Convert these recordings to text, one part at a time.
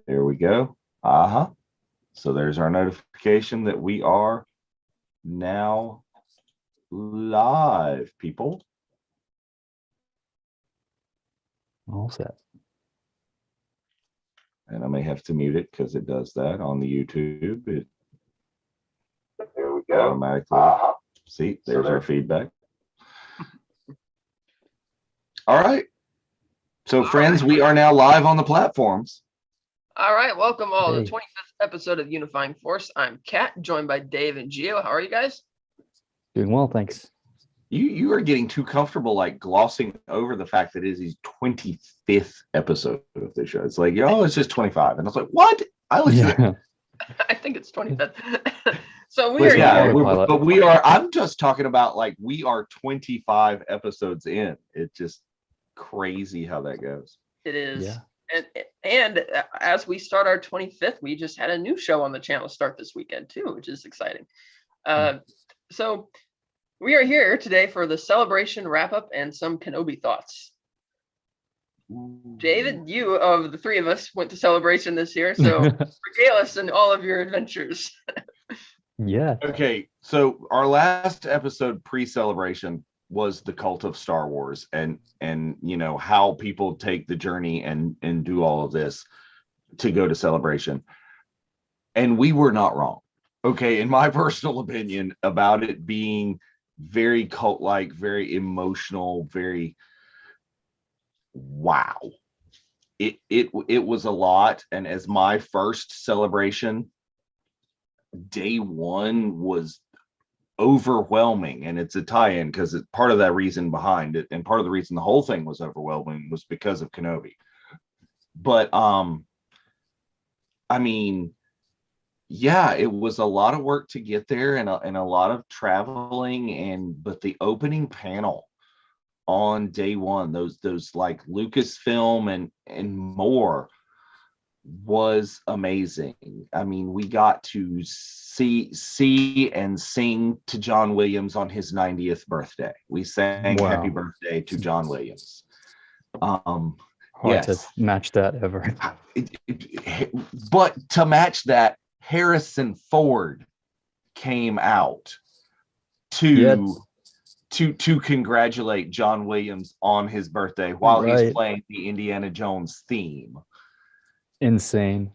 There we go. So there's our notification that we are now live, people. All set. And I may have to mute it because it does that on the YouTube. There we go. Automatically. See, there's our feedback. All right. So, friends, we are now live on the platforms. All right, welcome all to Hey. the 25th episode of Unifying Force. I'm Kat, joined by Dave and Gio. How are you guys? Doing well, thanks. You are getting too comfortable, like glossing over the fact that it is his 25th episode of the show. It's like, it's just 25. And I was like, what? I listened to I think it's 25th. So But Autopilot. we are, I'm just talking about like we are 25 episodes in. It's just crazy how that goes. It is. Yeah. And as we start our 25th, we just had a new show on the channel start this weekend too, which is exciting. So we are here today for the celebration wrap up and some Kenobi thoughts. David, you of the three of us went to Celebration this year, so regale us in all of your adventures. Yeah. Okay, so our last episode pre-celebration was the cult of Star Wars and how people take the journey and do all of this to go to Celebration. And we were not wrong. Okay, in my personal opinion, about it being very cult-like, very emotional, very wow. It was a lot. And as my first Celebration, day one was overwhelming, and it's a tie-in because it's part of that reason behind it, and part of the reason the whole thing was overwhelming was because of Kenobi. But I mean, yeah, it was a lot of work to get there and a lot of traveling, but the opening panel on day one, those like LucasFilm and more, was amazing. I mean, we got to see and sing to John Williams on his 90th birthday. We sang Wow. Happy Birthday to John Williams. Hard Yes. to match that ever. But to match that, Harrison Ford came out to congratulate John Williams on his birthday while he's playing the Indiana Jones theme. Insane.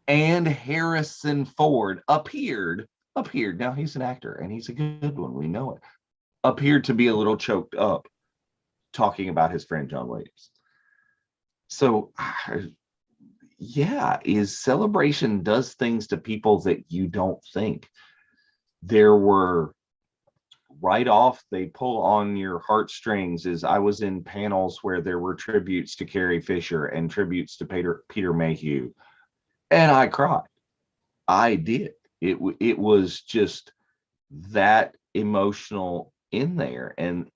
And Harrison Ford appeared. Now he's an actor and he's a good one. We know it. Appeared to be a little choked up talking about his friend John Williams. So, yeah, Celebration does things to people that you don't think. There were right off, they pull on your heartstrings. As I was in panels where there were tributes to Carrie Fisher and tributes to Peter Mayhew, and I cried. I did. It was just that emotional in there, and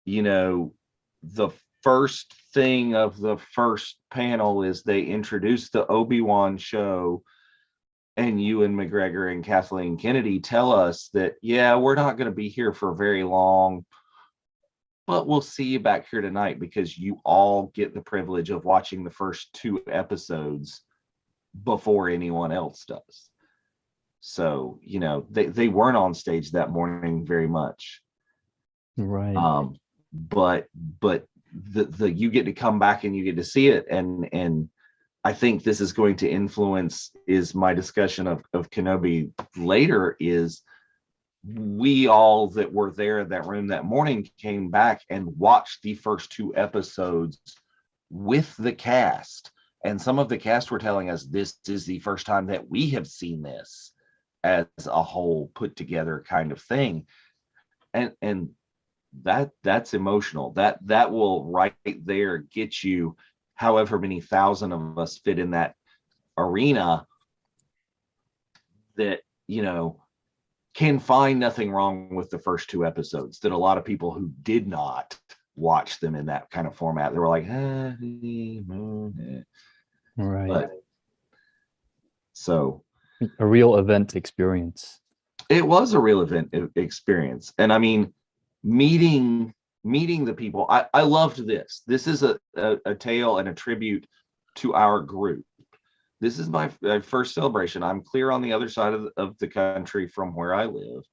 the first thing of the first panel is they introduce the Obi-Wan show. And Ewan McGregor and Kathleen Kennedy tell us that, yeah, we're not going to be here for very long, but we'll see you back here tonight because you all get the privilege of watching the first 2 episodes before anyone else does. So, they weren't on stage that morning very much. Right. But the you get to come back and you get to see it, and I think this is going to influence is my discussion of Kenobi later. Is we all that were there in that room that morning came back and watched the first 2 episodes with the cast, and some of the cast were telling us this is the first time that we have seen this as a whole put together kind of thing, and that's emotional. That will right there get you. However many thousand of us fit in that arena, that can find nothing wrong with the first 2 episodes. That a lot of people who did not watch them in that kind of format, they were like, Right. But, so a real event experience. It was a real event experience, and I mean, meeting the people. I loved this. This is a tale and a tribute to our group. This is my first celebration. I'm clear on the other side of the country from where I live.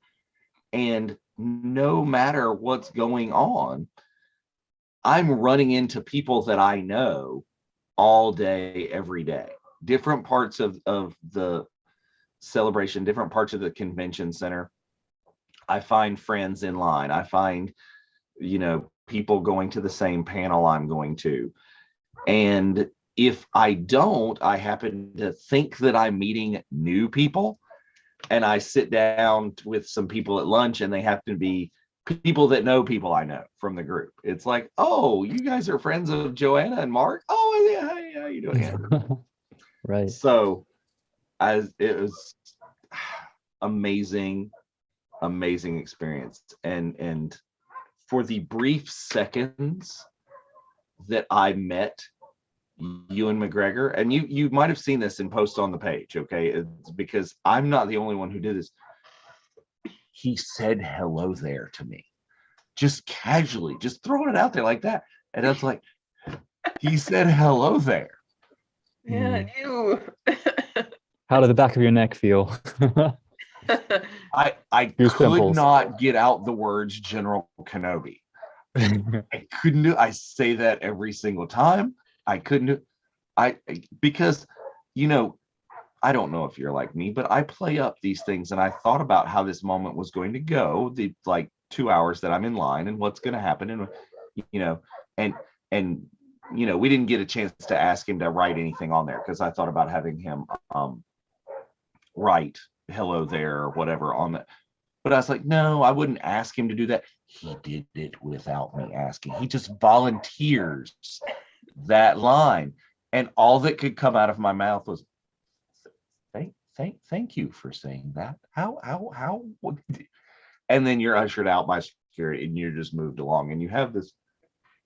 And no matter what's going on, I'm running into people that I know all day, every day. Different parts of the celebration, different parts of the convention center. I find friends in line. I find, people going to the same panel I'm going to. And if I don't, I happen to think that I'm meeting new people, and I sit down with some people at lunch, and they happen to be people that know people I know from the group. It's like, oh, you guys are friends of Joanna and Mark. Oh, yeah, hey, how you doing, Andrew? Right. So, it was amazing experience, and for the brief seconds that I met Ewan McGregor, and you might have seen this in posts on the page, okay? It's because I'm not the only one who did this. He said hello there to me, just casually, just throwing it out there like that, and I was like, he said hello there. Yeah, you. How did the back of your neck feel? I Goose could pimples. not get out the words General Kenobi. I couldn't do. I say that every single time. I couldn't do. Because I don't know if you're like me, but I play up these things, and I thought about how this moment was going to go, the 2 hours that I'm in line, and what's going to happen, and we didn't get a chance to ask him to write anything on there, because I thought about having him write hello there or whatever on that. But I was like, no, I wouldn't ask him to do that. He did it without me asking. He just volunteers that line, and all that could come out of my mouth was, thank you for saying that. How and then you're ushered out by security, and you're just moved along, and you have this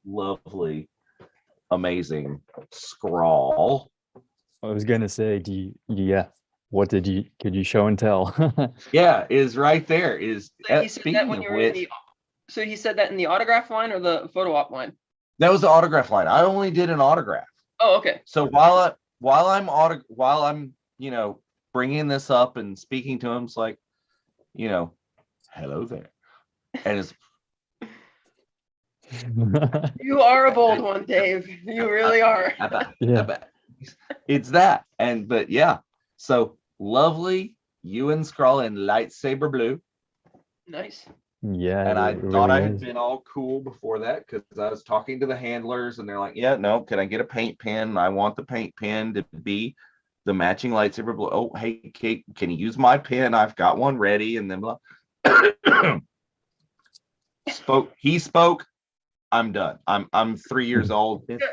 lovely, amazing scrawl. I was gonna say, could you show and tell? Yeah, is right there. Is So he said that when you were so he said that in the autograph line or the photo op line? That was the autograph line. I only did an autograph. Oh, okay. So while I'm bringing this up and speaking to him, it's like, hello there, and it's you are a bold one, Dave. You really are. It's that, but yeah. So lovely, Ewan Scrawl in lightsaber blue. Nice. Yeah. And I thought I had been all cool before that, because I was talking to the handlers, and they're like, yeah, no, can I get a paint pen? I want the paint pen to be the matching lightsaber blue. Oh, hey, Kate, can you use my pen? I've got one ready. And then blah. He spoke. I'm done. I'm 3 years old. It's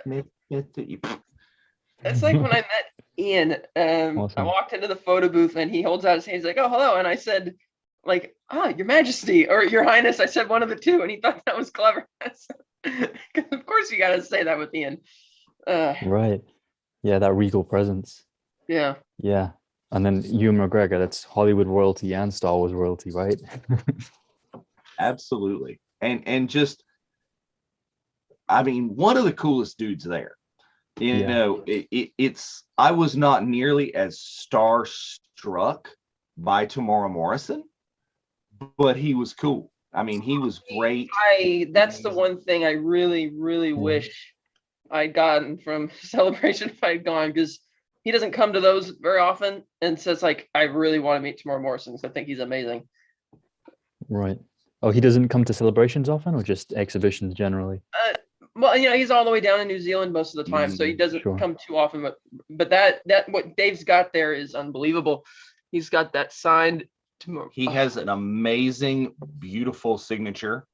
like when I met Ian, Awesome. I walked into the photo booth, and he holds out his hand. He's like, oh, hello. And I said, Your Majesty, or Your Highness. I said one of the two, and he thought that was clever. Of course you got to say that with Ian. Right. Yeah, that regal presence. Yeah. Yeah. And then Ewan McGregor, that's Hollywood royalty and Star Wars royalty, right? Absolutely. And just, one of the coolest dudes there. It's I was not nearly as starstruck by Tamora Morrison, but he was cool. He was great. That's the one thing I really, really wish I'd gotten from Celebration if I'd gone, because he doesn't come to those very often, and says I really want to meet Tamora Morrison, because I think he's amazing. Right. Oh, he doesn't come to celebrations often, or just exhibitions generally? Well, he's all the way down in New Zealand most of the time, so he doesn't come too often. But that what Dave's got there is unbelievable. He's got that signed. He has an amazing, beautiful signature.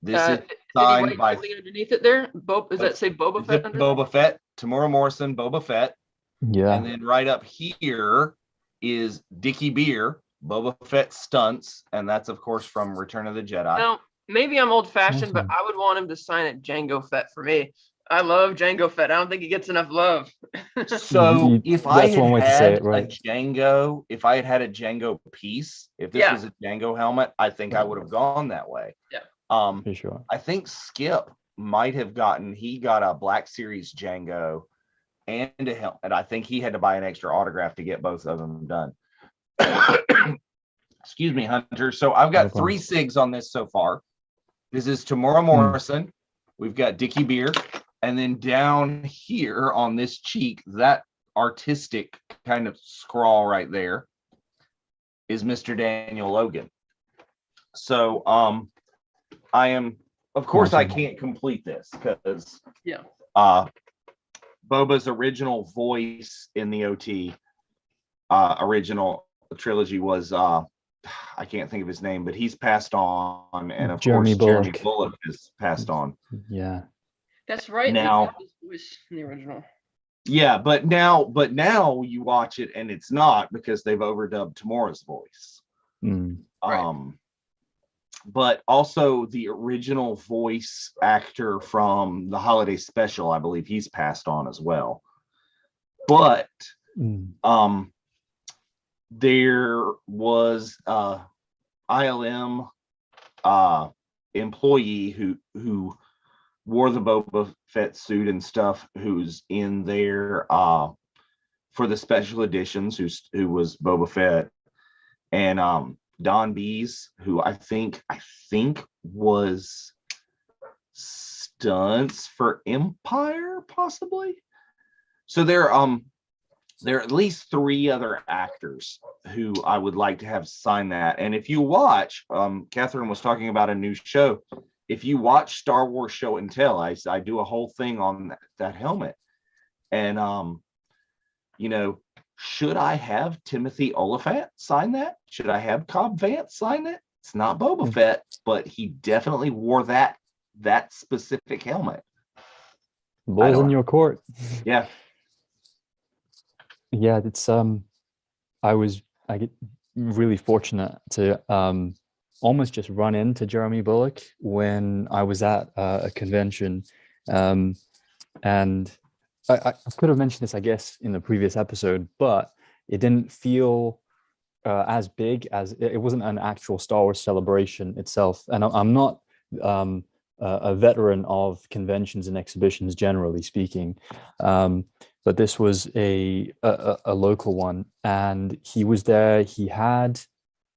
This is signed by something underneath it there. Does that say Boba Fett? Boba Fett, Tamora Morrison, Boba Fett. Yeah. And then right up here is Dickie Beer, Boba Fett stunts, and that's of course from Return of the Jedi. Now, maybe I'm old-fashioned, but I would want him to sign it Jango Fett for me. I love Jango Fett. I don't think he gets enough love. So if I had had a Jango piece, if this was a Jango helmet, I think I would have gone that way. Yeah. For sure. I think Skip might have got a Black Series Jango and a helmet. I think he had to buy an extra autograph to get both of them done. Excuse me, Hunter. So I've got No problem. 3 SIGs on this so far. This is Tamora Morrison. We've got Dickie Beer. And then down here on this cheek, that artistic kind of scrawl right there is Mr. Daniel Logan. So I am, of course, I can't complete this because Boba's original voice in the OT original trilogy was I can't think of his name, but he's passed on, and of Jeremy course Jeremy Bullock. Bullock is passed on. Yeah. That's right. Now, they did his voice in the original. Yeah, but now you watch it and it's not, because they've overdubbed Tamora's voice. Right. But also the original voice actor from the holiday special, I believe he's passed on as well. But there was ILM employee who wore the Boba Fett suit and stuff, who's in there for the special editions, who was Boba Fett, and Don Bees, who I think was stunts for Empire, possibly. So there are at least 3 other actors who I would like to have sign that. And if you watch, Katherine was talking about a new show. If you watch Star Wars Show and Tell, I do a whole thing on that helmet. And should I have Timothy Oliphant sign that? Should I have Cobb Vanth sign it? It's not Boba Fett, but he definitely wore that specific helmet. Balls in your court. Yeah. Yeah, it's I get really fortunate to almost just run into Jeremy Bullock when I was at a convention, and I could have mentioned this, I guess, in the previous episode, but it didn't feel as big as it wasn't an actual Star Wars celebration itself. And I'm not a veteran of conventions and exhibitions, generally speaking, but this was a local one, and he was there. He had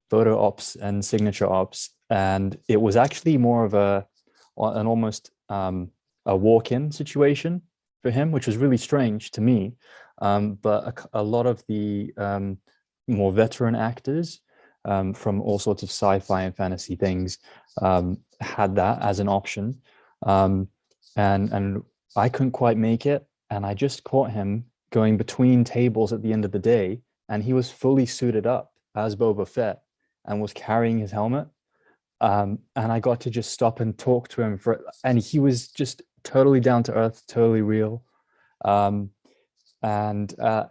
photo ops and signature ops, and it was actually more of an almost a walk-in situation for him, which was really strange to me. But a lot of the more veteran actors from all sorts of sci-fi and fantasy things had that as an option, and I couldn't quite make it, and I just caught him going between tables at the end of the day, and he was fully suited up as Boba Fett and was carrying his helmet, and I got to just stop and talk to him and he was just totally down to earth, totally real, and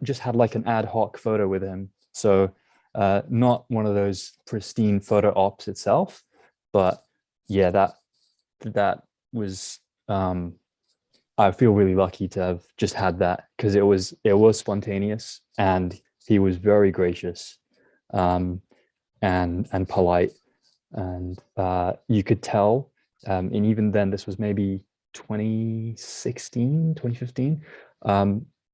just had like an ad hoc photo with him. So not one of those pristine photo ops itself, but yeah, that was I feel really lucky to have just had that, because it was spontaneous, and he was very gracious and polite, and you could tell, and even then, this was maybe 2016, 2015,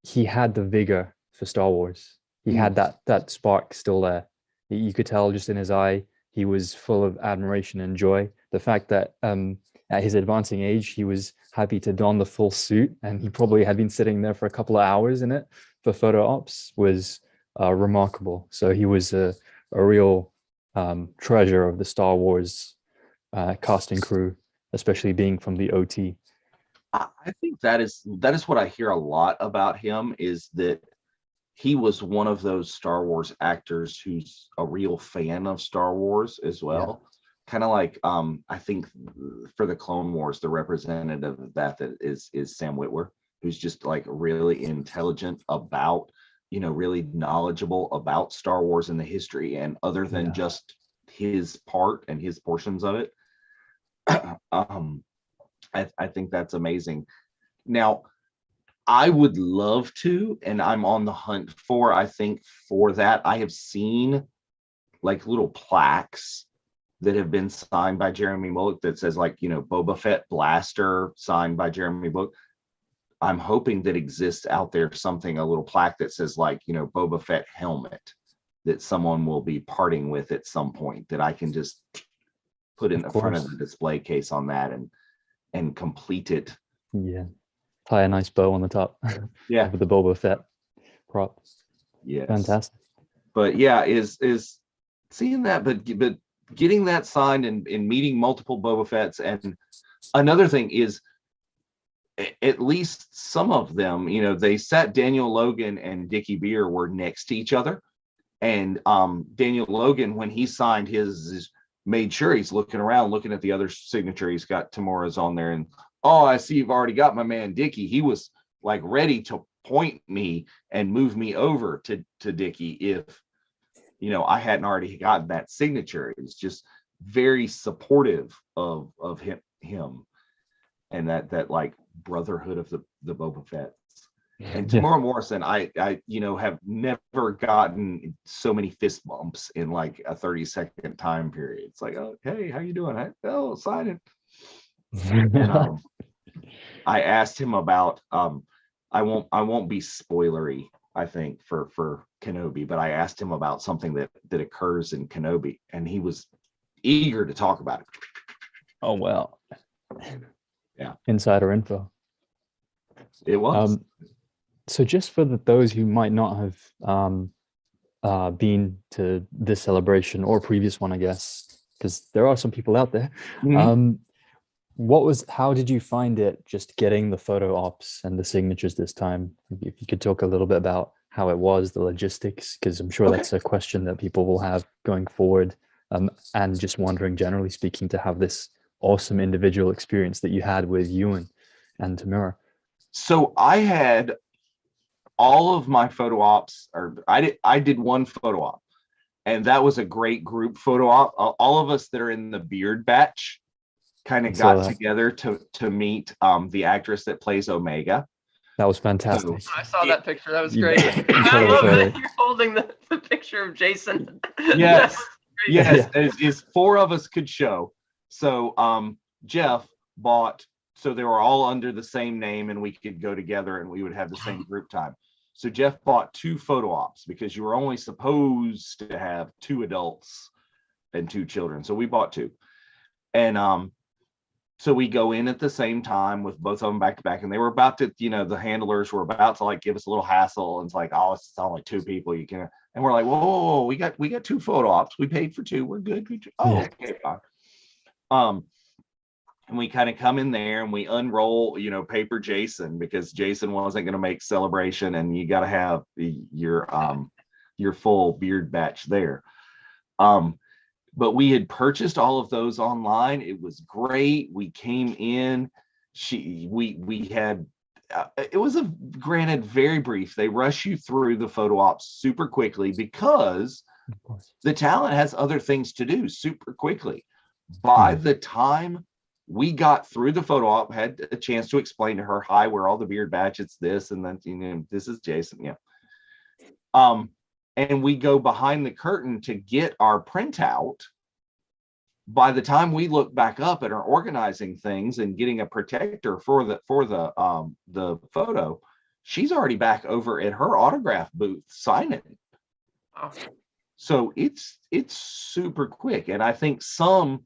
he had the vigor for Star Wars. He had that spark still there. You could tell just in his eye, he was full of admiration and joy. The fact that at his advancing age, he was happy to don the full suit, and he probably had been sitting there for a couple of hours in it for photo ops, was remarkable. So he was a real treasure of the Star Wars cast and crew, especially being from the OT. I think that is what I hear a lot about him, is that he was one of those Star Wars actors who's a real fan of Star Wars as well. Yeah. Kind of like I think for the Clone Wars, the representative of that is Sam Witwer, who's just like really intelligent about, really knowledgeable about Star Wars and the history, and other than just his part and his portions of it. I think that's amazing. Now, I would love to, and I'm on the hunt for, I think for that, I have seen like little plaques that have been signed by Jeremy Bullock that says like, Boba Fett blaster signed by Jeremy Bullock. I'm hoping that exists out there something, a little plaque that says like, Boba Fett helmet that someone will be parting with at some point, that I can just put in the front of the display case on that and complete it. Yeah. Tie a nice bow on the top. Yeah. With the Boba Fett prop. Yes. Fantastic. But yeah, is seeing that, but getting that signed and meeting multiple Boba Fetts. And another thing is, at least some of them, they sat Daniel Logan and Dickie Beer were next to each other. And Daniel Logan, when he signed his, made sure he's looking around, looking at the other signature. He's got Tamura's on there. And, oh, I see you've already got my man Dickie. He was like ready to point me and move me over to Dickie if, I hadn't already gotten that signature. It was just very supportive of him and that like brotherhood of the Boba Fett. And Tamura Morrison, I have never gotten so many fist bumps in like a 30-second time period. It's like, oh, hey, how you doing? Oh, sign it. And I asked him about I won't be spoilery, I think, for Kenobi, but I asked him about something that occurs in Kenobi, and he was eager to talk about it. Oh wow. Yeah. Insider info. It was. So just for those who might not have been to this celebration or previous one, I guess, because there are some people out there. Mhm. How did you find it just getting the photo ops and the signatures this time? If you could talk a little bit about how it was, the logistics, because I'm sure that's a question that people will have going forward. And just wondering, generally speaking, to have this awesome individual experience that you had with Ewan and Tamura. So I had all of my photo ops, or I did one photo op, and that was a great group photo op. All of us that are in the beard batch kind of got together to meet the actress that plays Omega. That was fantastic. I saw that picture. That was great. I love that you're holding the picture of Jason. Yes. Yes. Is 4 of us could show. So Jeff bought, so they were all under the same name and we could go together and we would have the same group time. So Jeff bought 2 photo ops because you were only supposed to have 2 adults and 2 children. So we bought 2. And so we go in at the same time with both of them back to back, and they were about to, the handlers were about to like give us a little hassle, and it's like, oh, it's only 2 people, you can, and we're like, whoa, we got 2 photo ops, we paid for 2, we're good. Okay, fine. And we kind of come in there and we unroll, paper Jason, because Jason wasn't going to make celebration, and you got to have your full beard batch there. But we had purchased all of those online. It was great. We came in. We had. It was granted very brief. They rush you through the photo ops super quickly because the talent has other things to do super quickly. By the time we got through the photo op, had a chance to explain to her, hi, we're all the beard batch, it's this, and then this is Jason. Yeah. And we go behind the curtain to get our printout. By the time we look back up and are organizing things and getting a protector for the photo, she's already back over at her autograph booth signing. Oh. So it's super quick. And I think some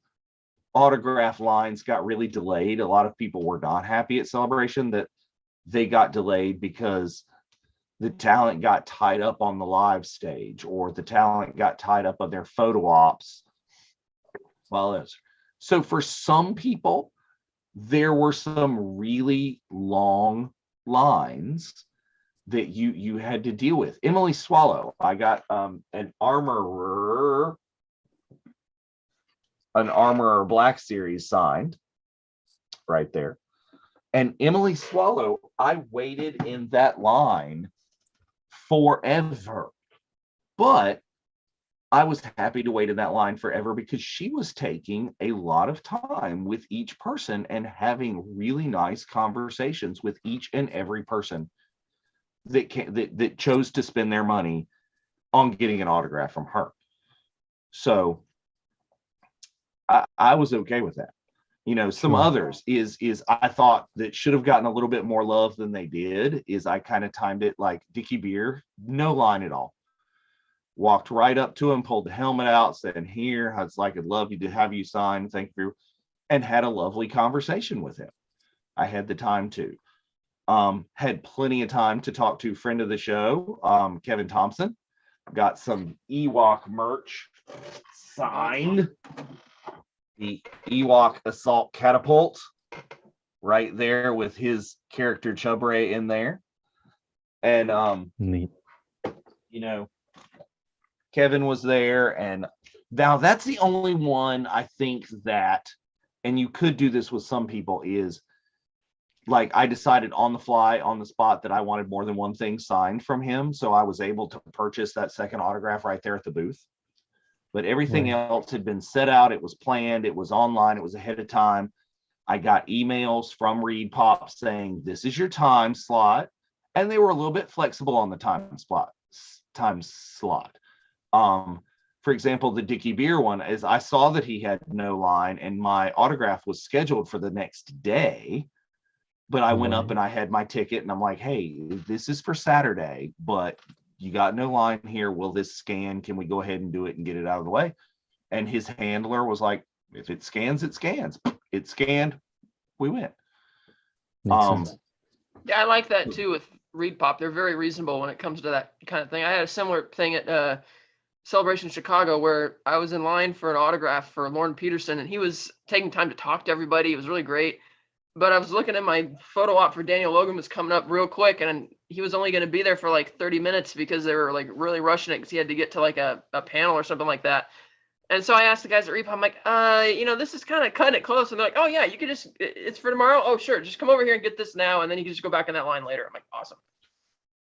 autograph lines got really delayed. A lot of people were not happy at Celebration that they got delayed because the talent got tied up on the live stage, or the talent got tied up on their photo ops. So for some people, there were some really long lines that you had to deal with. Emily Swallow, I got an Armorer Black Series signed right there. And Emily Swallow, I waited in that line forever, but I was happy to wait in that line forever because she was taking a lot of time with each person and having really nice conversations with each and every person that chose to spend their money on getting an autograph from her. So I was okay with that. Some Sure. others is I thought that should have gotten a little bit more love than they did. Is I kind of timed it like Dickie Beer, no line at all. Walked right up to him, pulled the helmet out, said, "Here, I'd love you to have you sign. Thank you," and had a lovely conversation with him. I had the time to. Had plenty of time to talk to friend of the show, Kevin Thompson. Got some Ewok merch signed. The Ewok Assault Catapult right there with his character Chubray in there. And Neat. Kevin was there, and now that's the only one I think that, and you could do this with some people, is like I decided on the fly, on the spot, that I wanted more than one thing signed from him. So I was able to purchase that second autograph right there at the booth. But everything else had been set out. It was planned. It was online. It was ahead of time. I got emails from Reed Pop saying, "This is your time slot." And they were a little bit flexible on the time slot. For example, the Dickie Beer one is I saw that he had no line and my autograph was scheduled for the next day. But I went up and I had my ticket and I'm like, "Hey, this is for Saturday, but you got no line here. Will this scan? Can we go ahead and do it and get it out of the way?" And his handler was like, "If it scans, it scans." It scanned. We went. Makes sense. Yeah, I like that too with Reed Pop. They're very reasonable when it comes to that kind of thing. I had a similar thing at Celebration Chicago where I was in line for an autograph for Lauren Peterson, and he was taking time to talk to everybody. It was really great. But I was looking at my photo op for Daniel Logan was coming up real quick, and he was only going to be there for like 30 minutes because they were like really rushing it because he had to get to like a panel or something like that. And so I asked the guys at Repo, I'm like, this is kind of cutting it close. And they're like, "Oh yeah, you could it's for tomorrow. Oh sure, just come over here and get this now, and then you can just go back in that line later." I'm like, awesome.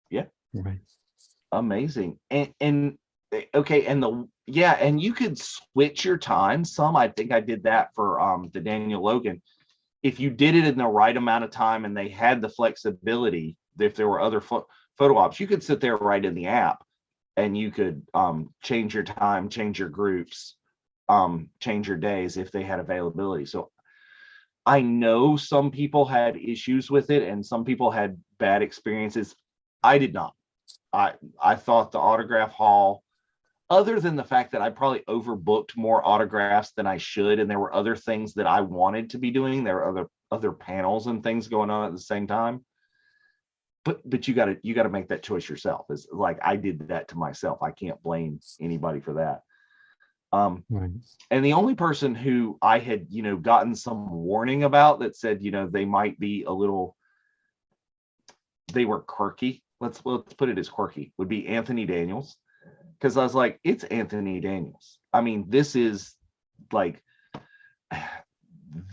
Yeah. Right. Amazing. And okay, and you could switch your time some. I think I did that for the Daniel Logan. If you did it in the right amount of time and they had the flexibility, if there were other photo ops, you could sit there right in the app and you could change your time, change your groups, change your days if they had availability. So I know some people had issues with it and some people had bad experiences. I did not. I thought the autograph hall, other than the fact that I probably overbooked more autographs than I should, and there were other things that I wanted to be doing. There were other panels and things going on at the same time. But you gotta make that choice yourself. It's like I did that to myself. I can't blame anybody for that. Right. And the only person who I had, gotten some warning about that said, they might be they were quirky. Let's put it as quirky, would be Anthony Daniels. Because I was like, it's Anthony Daniels. I mean, this is like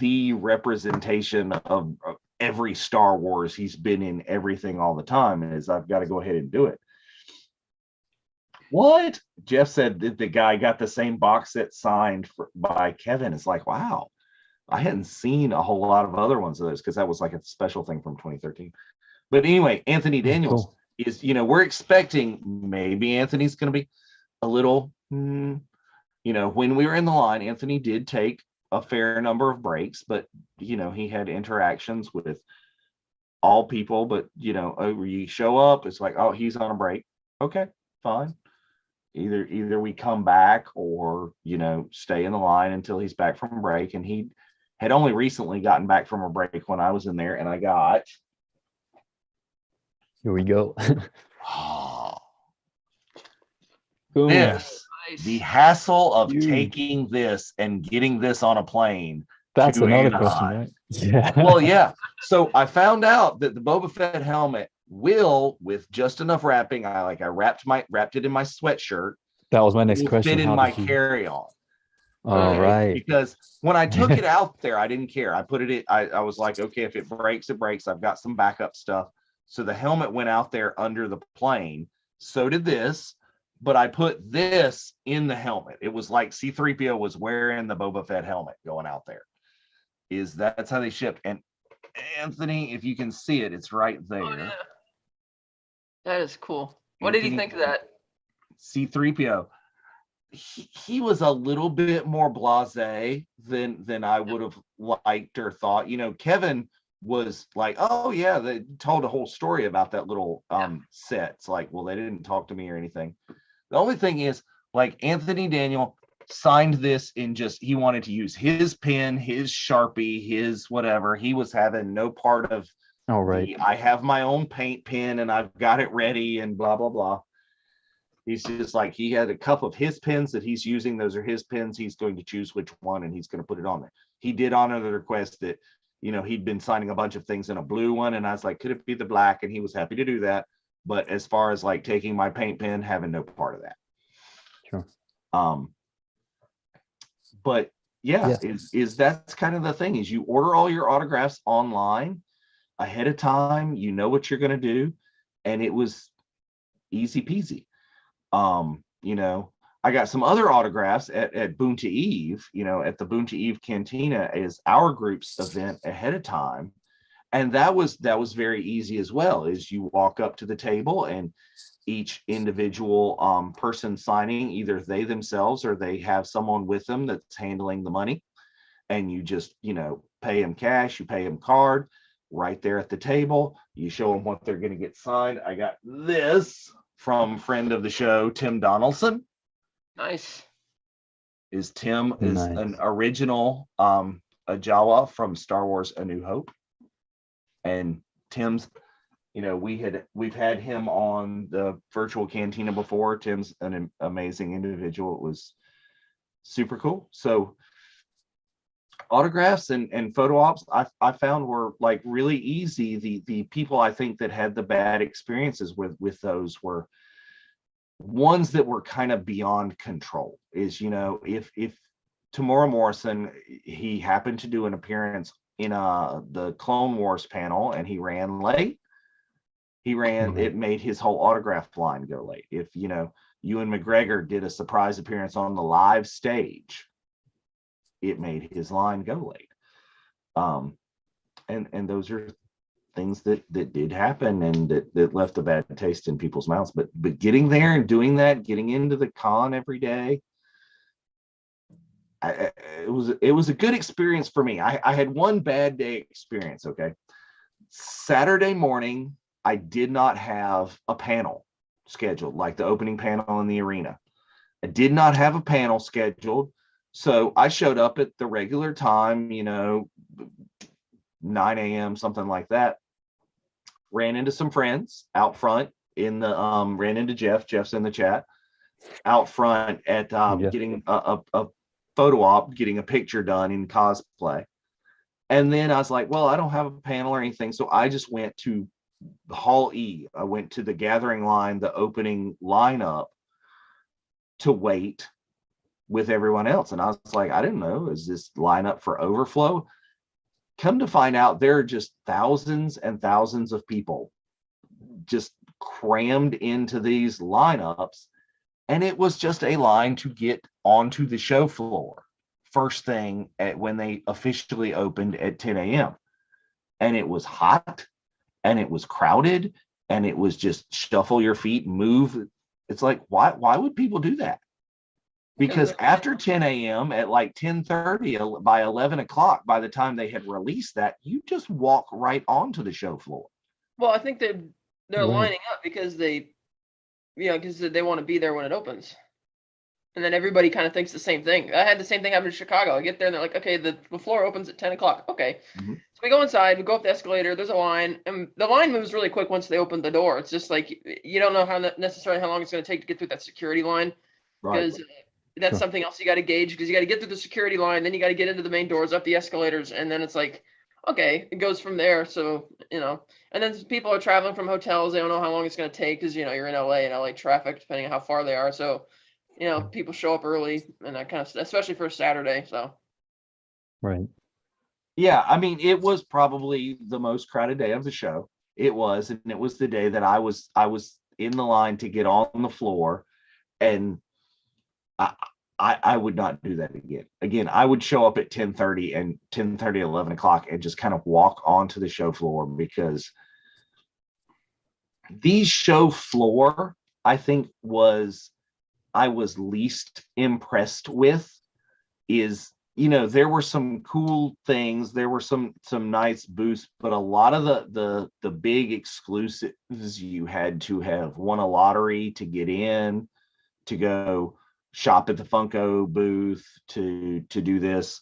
the representation of every Star Wars. He's been in everything all the time, and I've got to go ahead and do it. What? Jeff said that the guy got the same box set signed by Kevin. It's like, wow. I hadn't seen a whole lot of other ones of those because that was like a special thing from 2013. But anyway, Anthony Daniels is, we're expecting maybe Anthony's going to be a little, when we were in the line, Anthony did take a fair number of breaks, but, he had interactions with all people. But, you show up, it's like, oh, he's on a break. Okay, fine. Either we come back or, stay in the line until he's back from a break. And he had only recently gotten back from a break when I was in there, and I got. Here we go. This, Nice. the hassle of Huge. taking this and getting this on a plane. That's to another Anaheim. question, right? Yeah. Well, yeah. So I found out that the Boba Fett helmet will, with just enough wrapping, I wrapped it in my sweatshirt. That was my next will question. fit in How my did you- carry-on. All right. Because when I took it out there, I didn't care. I put it in, I was like, okay, if it breaks, it breaks. I've got some backup stuff. So the helmet went out there under the plane. So did this, but I put this in the helmet. It was like C-3PO was wearing the Boba Fett helmet going out there. That's how they shipped. And Anthony, if you can see it, it's right there. Oh, yeah. That is cool. What did you think of that? C-3PO. He was a little bit more blasé than I would have liked or thought. Kevin was like, oh yeah, they told a whole story about that little set. It's like, well, they didn't talk to me or anything. The only thing is, like, Anthony Daniel signed this in he wanted to use his pen, his Sharpie, his whatever. He was having no part of I have my own paint pen and I've got it ready and blah, blah, blah. He's just like, he had a couple of his pens that he's using. Those are his pens. He's going to choose which one and he's going to put it on there. He did honor the request that, he'd been signing a bunch of things in a blue one. And I was like, could it be the black? And he was happy to do that. But as far as like taking my paint pen, having no part of that. Sure. But yeah, is that's kind of the thing, is you order all your autographs online ahead of time, what you're going to do. And it was easy peasy. I got some other autographs at Boonta Eve, at the Boonta Eve Cantina is our group's event ahead of time. And that was very easy as well, is you walk up to the table and each individual person signing, either they themselves or they have someone with them that's handling the money. And you just, pay them cash, you pay them card right there at the table. You show them what they're going to get signed. I got this from friend of the show, Tim Donaldson. Nice. Tim is an original a Jawa from Star Wars A New Hope. And Tim's, we've had him on the virtual cantina before. Tim's an amazing individual. It was super cool. So autographs and photo ops I found were like really easy. The people I think that had the bad experiences with those were ones that were kind of beyond control. Is if Tamora Morrison, he happened to do an appearance in the Clone Wars panel and he ran late. It made his whole autograph line go late. If Ewan McGregor did a surprise appearance on the live stage, it made his line go late. And those are things that did happen and that left a bad taste in people's mouths. But getting there and doing that, getting into the con every day, it was a good experience for me. I had one bad day experience. Okay. Saturday morning, I did not have a panel scheduled, like the opening panel in the arena. I did not have a panel scheduled. So I showed up at the regular time, 9 a.m., something like that. Ran into some friends out front ran into Jeff's in the chat, out front at getting a photo op, getting a picture done in cosplay. And then I was like, well, I don't have a panel or anything. So I just went to Hall E. I went to the gathering line, the opening lineup, to wait with everyone else. And I was like, I didn't know, is this lineup for overflow? Come to find out, there are just thousands and thousands of people just crammed into these lineups. And it was just a line to get onto the show floor first thing when they officially opened at 10 a.m. And it was hot and it was crowded and it was just shuffle your feet, move. It's like, why would people do that? Because after 10 a.m. at like 10:30, by 11 o'clock, by the time they had released that, you just walk right onto the show floor. Well, I think they're lining up because they want to be there when it opens. And then everybody kind of thinks the same thing. I had the same thing happen in Chicago. I get there and they're like, okay, the floor opens at 10 o'clock. Okay. Mm-hmm. So we go inside, we go up the escalator, there's a line, and the line moves really quick once they open the door. It's just like, you don't know how long it's going to take to get through that security line. Because that's something else you got to gauge, because you got to get through the security line, then you got to get into the main doors, up the escalators, and then it's like, okay, it goes from there. So, and then people are traveling from hotels. They don't know how long it's going to take because, you're in LA and LA traffic, depending on how far they are. So, people show up early and that kind of stuff, especially for a Saturday. So, right. Yeah. I mean, it was probably the most crowded day of the show. It was, and it was the day that I was in the line to get on the floor, and I would not do that again. Again, I would show up at 10:30 and 10:30, 11 o'clock and just kind of walk onto the show floor, because the show floor, I think, I was least impressed with is there were some cool things. There were some nice booths, but a lot of the big exclusives, you had to have won a lottery to get in, to go shop at the Funko booth, to do this.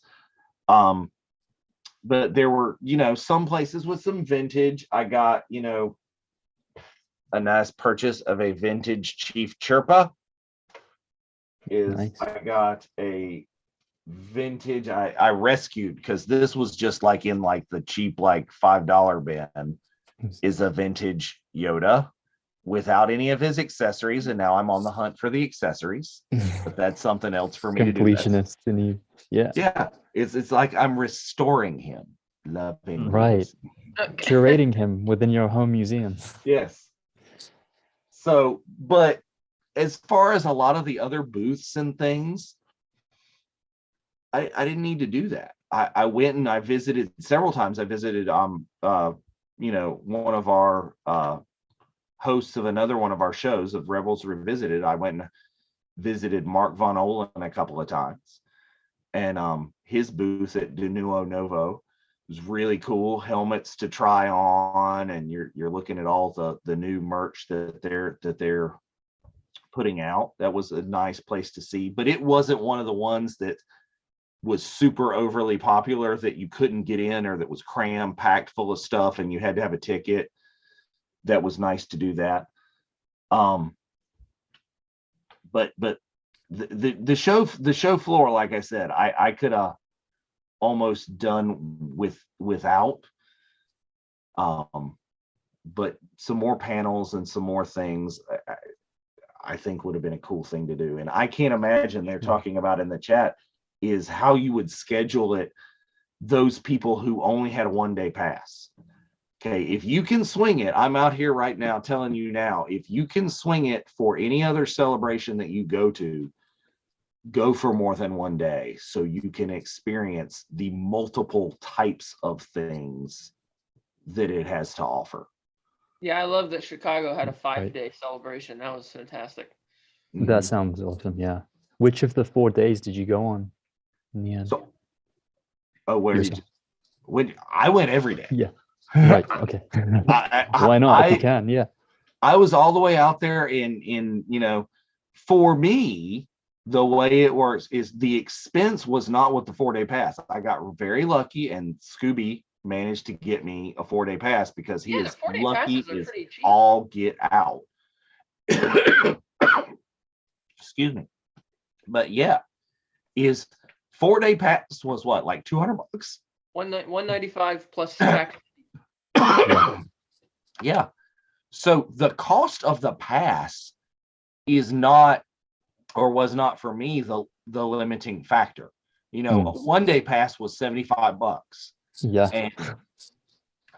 But there were, some places with some vintage. I got, a nice purchase of a vintage Chief Chirpa. Nice. I got a vintage, I rescued, because this was just like in like the cheap like $5 bin, is a vintage Yoda without any of his accessories, and now I'm on the hunt for the accessories, but that's something else for me to do. Completionist in you. Yeah. It's like I'm restoring him, loving, Right. Okay. Curating him within your home museum. Yes. So, but as far as a lot of the other booths and things, I didn't need to do that. I went and I visited several times. I visited one of our hosts of another one of our shows of Rebels Revisited. I went and visited Mark Von Olden a couple of times, and his booth at De Nuevo Novo was really cool. Helmets to try on, and you're looking at all the new merch that they're putting out. That was a nice place to see, but it wasn't one of the ones that was super overly popular that you couldn't get in, or that was cram packed full of stuff and you had to have a ticket. That was nice to do that. But the show floor, like I said, I could have almost done without, but some more panels and some more things I think would have been a cool thing to do. And I can't imagine, they're talking about in the chat, is how you would schedule it, those people who only had a 1-day pass. Okay, if you can swing it, I'm out here right now telling you now, if you can swing it for any other celebration that you go to, go for more than 1 day, so you can experience the multiple types of things that it has to offer. Yeah, I love that Chicago had a 5-day celebration. That was fantastic. That sounds awesome. Yeah. Which of the 4 days did you go on in the end? So, when I went every day. Yeah. Right. Okay. Why not? If you can, yeah. I was all the way out there in for me, the way it works is the expense was not with the 4-day pass. I got very lucky, and Scooby managed to get me a 4-day pass because he is lucky as all get out. Excuse me. But yeah, is 4-day pass was what, like $200? $195 plus tax. Yeah. So the cost of the pass is not, or was not for me, the limiting factor. A 1-day pass was $75. Yeah. And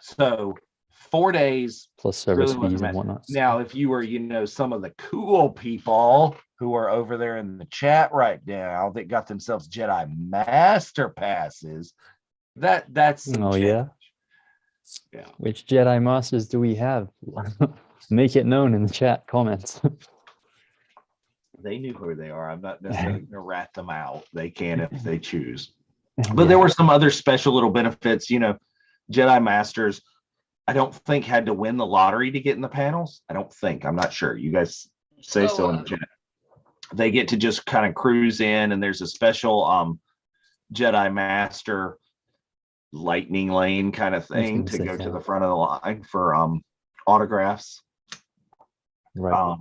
so 4 days plus service fees and whatnot. Now, if you were, some of the cool people who are over there in the chat right now that got themselves Jedi Master passes, that's yeah. Which Jedi Masters do we have? Make it known in the chat comments. They knew who they are. I'm not necessarily going to rat them out. They can if they choose. But there were some other special little benefits. Jedi Masters, I don't think, had to win the lottery to get in the panels. I don't think. I'm not sure. You guys say so in the chat. They get to just kind of cruise in, and there's a special Jedi Master lightning lane kind of thing to go to the front of the line for autographs. Right.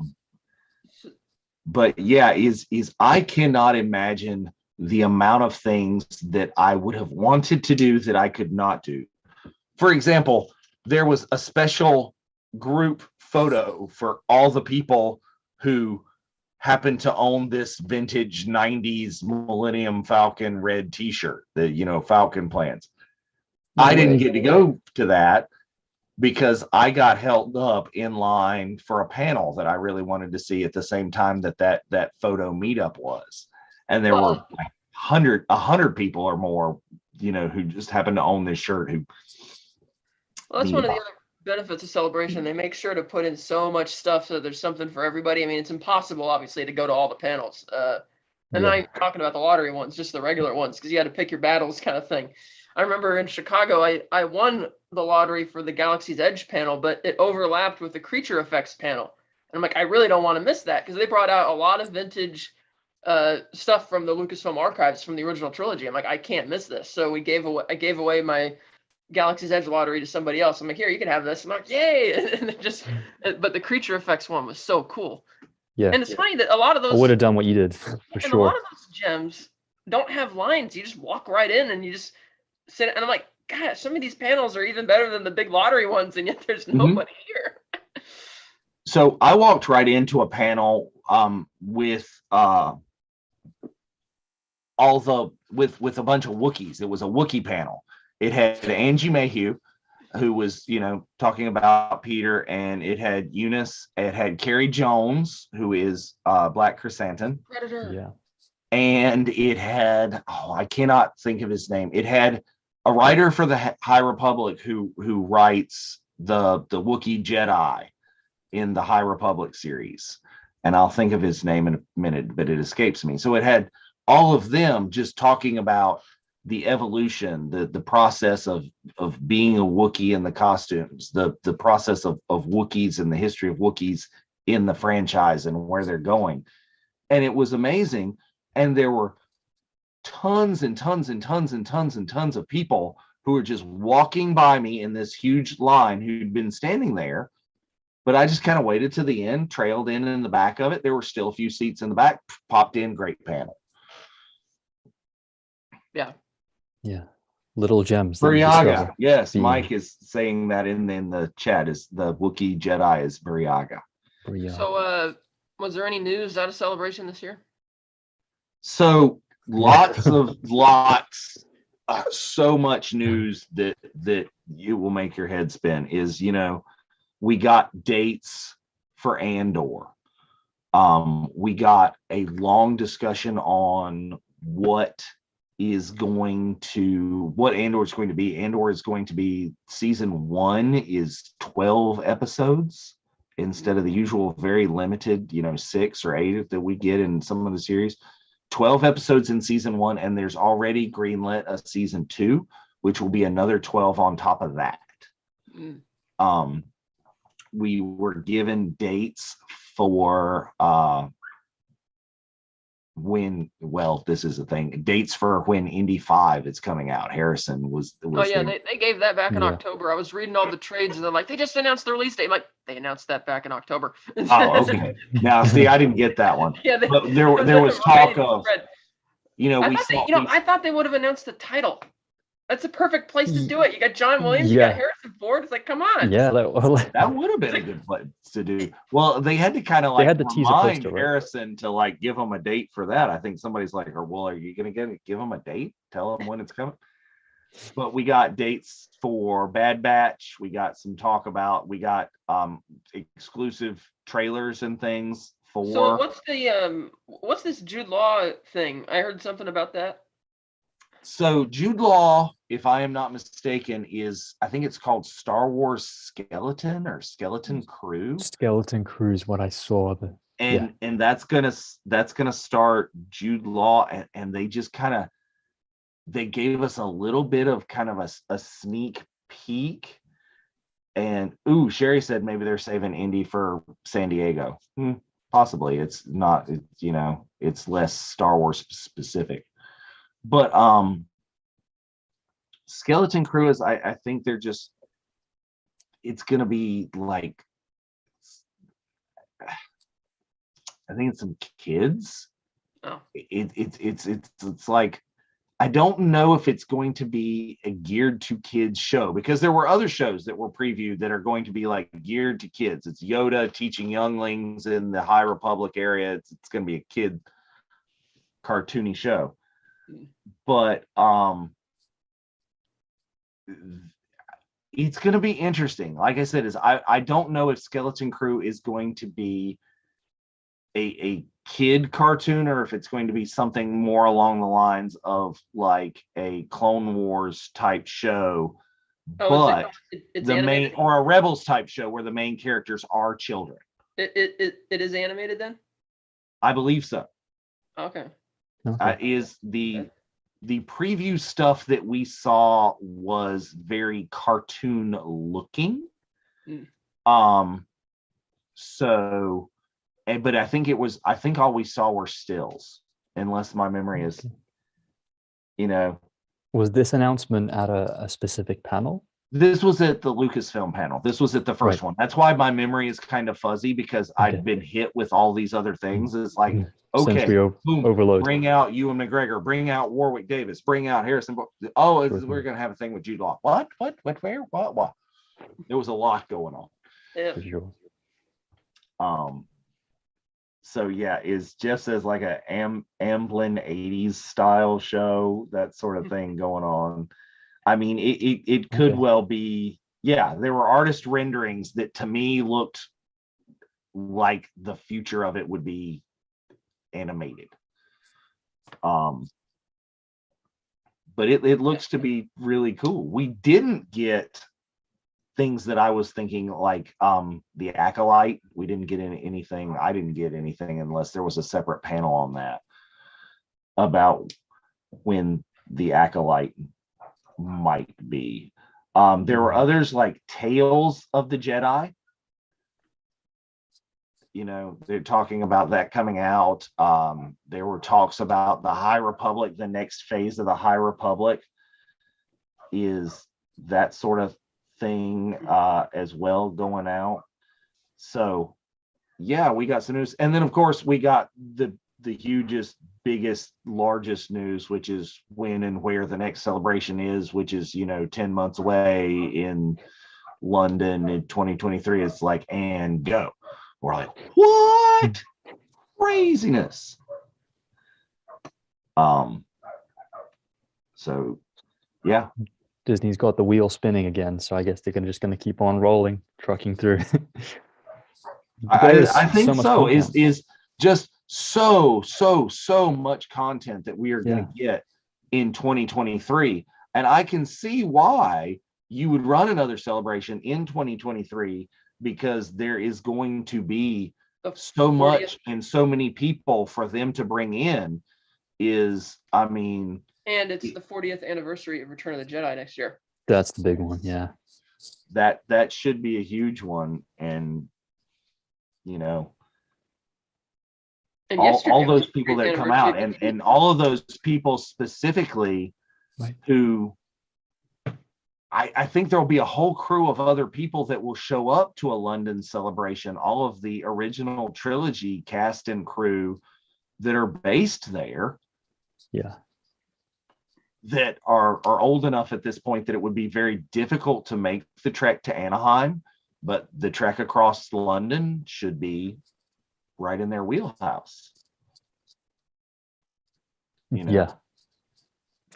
But yeah, is I cannot imagine the amount of things that I would have wanted to do that I could not do. For example, there was a special group photo for all the people who happened to own this vintage 90s Millennium Falcon red t-shirt, the Falcon plans. I didn't get to go to that because I got held up in line for a panel that I really wanted to see at the same time that photo meetup was. And there were like 100 people or more, who just happened to own this shirt. Well, that's one of the other benefits of Celebration. They make sure to put in so much stuff so there's something for everybody. I mean, it's impossible, obviously, to go to all the panels. And Yeah. I'm not talking about the lottery ones, just the regular ones, because you had to pick your battles kind of thing. I remember in Chicago, I won the lottery for the Galaxy's Edge panel, but it overlapped with the creature effects panel. And I'm like, I really don't want to miss that because they brought out a lot of vintage stuff from the Lucasfilm archives from the original trilogy. I'm like, I can't miss this. So I gave away my Galaxy's Edge lottery to somebody else. I'm like, here, you can have this. I'm like, yay! And it just, but the creature effects one was so cool. Yeah. And it's funny that a lot of I those would have done what you did for and a sure. lot of those gems don't have lines. You just walk right in and you just sit. And I'm like, gosh, some of these panels are even better than the big lottery ones, and yet there's nobody here. So I walked right into a panel with with a bunch of Wookiees. It was a Wookie panel. It had Angie Mayhew, who was, talking about Peter, and it had Eunice. It had Carrie Jones, who is Black Chrysanthemum. Predator. Yeah. And it had, I cannot think of his name. It had a writer for the High Republic who writes the Wookiee Jedi in the High Republic series. And I'll think of his name in a minute, but it escapes me. So it had all of them just talking about the evolution, the process of being a Wookiee in the costumes, the process of Wookiees and the history of Wookiees in the franchise and where they're going. And it was amazing. And there were tons and tons and tons and tons and tons of people who were just walking by me in this huge line who'd been standing there. But I just kind of waited to the end, trailed in the back of it. There were still a few seats in the back, popped in, great panel. Yeah. Yeah. Little gems. that you Buryaga. discover. Yes, Being- Mike is saying that in the chat is the Wookiee Jedi is Buryaga. Yeah. So, was there any news out of Celebration this year? So lots, so much news that you will make your head spin is, we got dates for Andor. We got a long discussion on what Andor is going to be. Andor is going to be season 1 is 12 episodes instead of the usual very limited, 6 or 8 that we get in some of the series. 12 episodes in season 1, and there's already greenlit a season 2, which will be another 12 on top of that. We were given dates for this is the thing, dates for when Indy 5 is coming out. Harrison was They gave that back in Yeah. October. I was reading all the trades and they're like, they just announced the release date. I'm like, they announced that back in October. Oh, okay. Now, see, I didn't get that one. Yeah, But there was talk of, I thought they would have announced the title. That's a perfect place to do it. You got John Williams, you Yeah. got Harrison Ford. It's like, come on. Yeah. that would have been a good place to do. Well, they had to kind of They had the teaser remind poster, right? Harrison to give him a date for that. I think somebody's like, well, are you going to give him a date? Tell him when it's coming. But we got dates for Bad Batch. We got some talk about, we got exclusive trailers and things for. So what's this Jude Law thing? I heard something about that. So Jude Law, if I am not mistaken, I think it's called Star Wars Skeleton or Skeleton Crew. Skeleton Crew is what I saw. And that's gonna start Jude Law, and they just they gave us a little bit of kind of a sneak peek. And Sherry said maybe they're saving Indy for San Diego. Possibly. It's not, it's less Star Wars specific. But Skeleton Crew is, I think they're just, it's gonna be like, I think it's some kids. Oh. It's like, I don't know if it's going to be a geared to kids show, because there were other shows that were previewed that are going to be like geared to kids. It's Yoda teaching younglings in the High Republic area. It's going to be a kid cartoony show. But it's going to be interesting. Like I said, I don't know if Skeleton Crew is going to be a kid cartoon or if it's going to be something more along the lines of like a Clone Wars type show, but it's the animated? or a Rebels type show where the main characters are children. It is animated then? I believe so. Okay. Okay. Is the preview stuff that we saw was very cartoon looking. So, but I think all we saw were stills, unless my memory is, Was this announcement at a specific panel? This was at the Lucasfilm panel. This was at the first one. That's why my memory is kind of fuzzy, because I've been hit with all these other things. It's like, okay, boom, overload. Bring out Ewan McGregor, bring out Warwick Davis, bring out Harrison. We're going to have a thing with Jude Law. What, where, what? There was a lot going on. Yeah. For sure. So yeah, is just as like a Amblin 80s style show, that sort of thing going on. I mean, it could well be, yeah, there were artist renderings that to me looked like the future of it would be animated. But it looks to be really cool. We didn't get things that I was thinking, like the Acolyte. We didn't get anything. I didn't get anything unless there was a separate panel on that about when the Acolyte might be. There were others like Tales of the Jedi. They're talking about that coming out. There were talks about the High Republic. The next phase of the High Republic is that sort of thing as well going out. So yeah, we got some news, and then of course we got the hugest, biggest, largest news, which is when and where the next celebration is, which is 10 months away in London in 2023. It's like, and go. We're like, what? Craziness. So yeah, Disney's got the wheel spinning again, so I guess they're just going to keep on rolling, trucking through. I think so. Is just so much content that we are going to get in 2023, and I can see why you would run another celebration in 2023, because there is going to be so much and so many people for them to bring in. And it's the 40th anniversary of Return of the Jedi next year. That's the big one, yeah. That should be a huge one, and and all those people that come out, and all of those people specifically, right, who I think there'll be a whole crew of other people that will show up to a London celebration, all of the original trilogy cast and crew that are based there. Yeah. That are old enough at this point that it would be very difficult to make the trek to Anaheim, but the trek across London should be right in their wheelhouse. Yeah.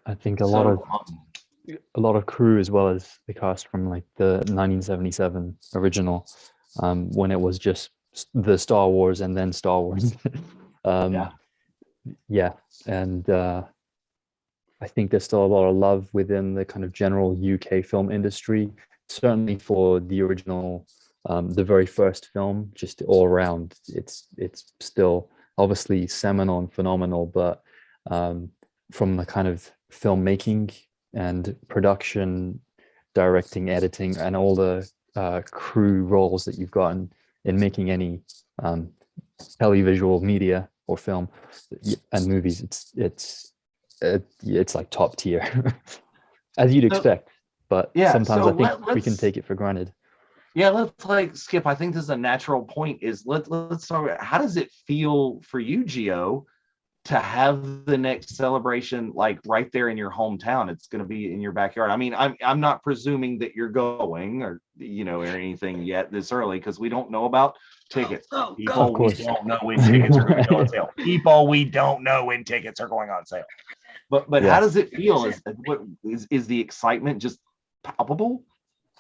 I think a lot of crew, as well as the cast from like the 1977 original, when it was just the Star Wars and then Star Wars. Yeah. And I think there's still a lot of love within the kind of general UK film industry, certainly for the original, the very first film. Just all around, it's still obviously seminal and phenomenal, but from the kind of filmmaking and production, directing, editing, and all the crew roles that you've gotten in making any televisual media or film and movies, it's like top tier, as you'd expect. But sometimes I think we can take it for granted. Yeah, let's Skip. I think this is a natural point. Let's talk about, how does it feel for you, Gio, to have the next celebration like right there in your hometown? It's going to be in your backyard. I mean, I'm not presuming that you're going or anything yet this early, because we don't know about tickets. People, we don't know when tickets are going to go on sale. People, we don't know when tickets are going on sale. But how does it feel? Is the excitement just palpable?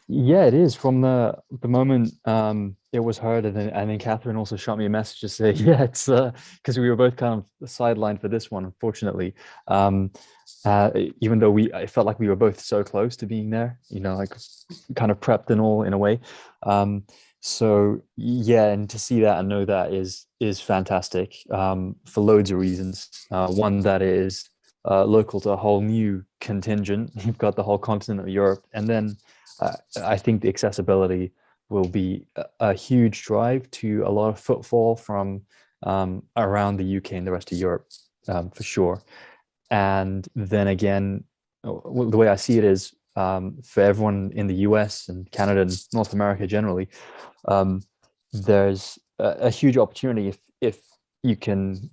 Yeah, it is. From the moment it was heard, and then Katherine also shot me a message to say, yeah, it's because we were both kind of sidelined for this one, unfortunately. Even though I felt like we were both so close to being there, like kind of prepped and all in a way. So yeah, and to see that and know that is fantastic, for loads of reasons. One, that is local to a whole new contingent. You've got the whole continent of Europe, and then I think the accessibility will be a huge drive to a lot of footfall from around the UK and the rest of Europe, for sure. And then again, the way I see it is, for everyone in the US and Canada and North America generally, um, there's a huge opportunity if you can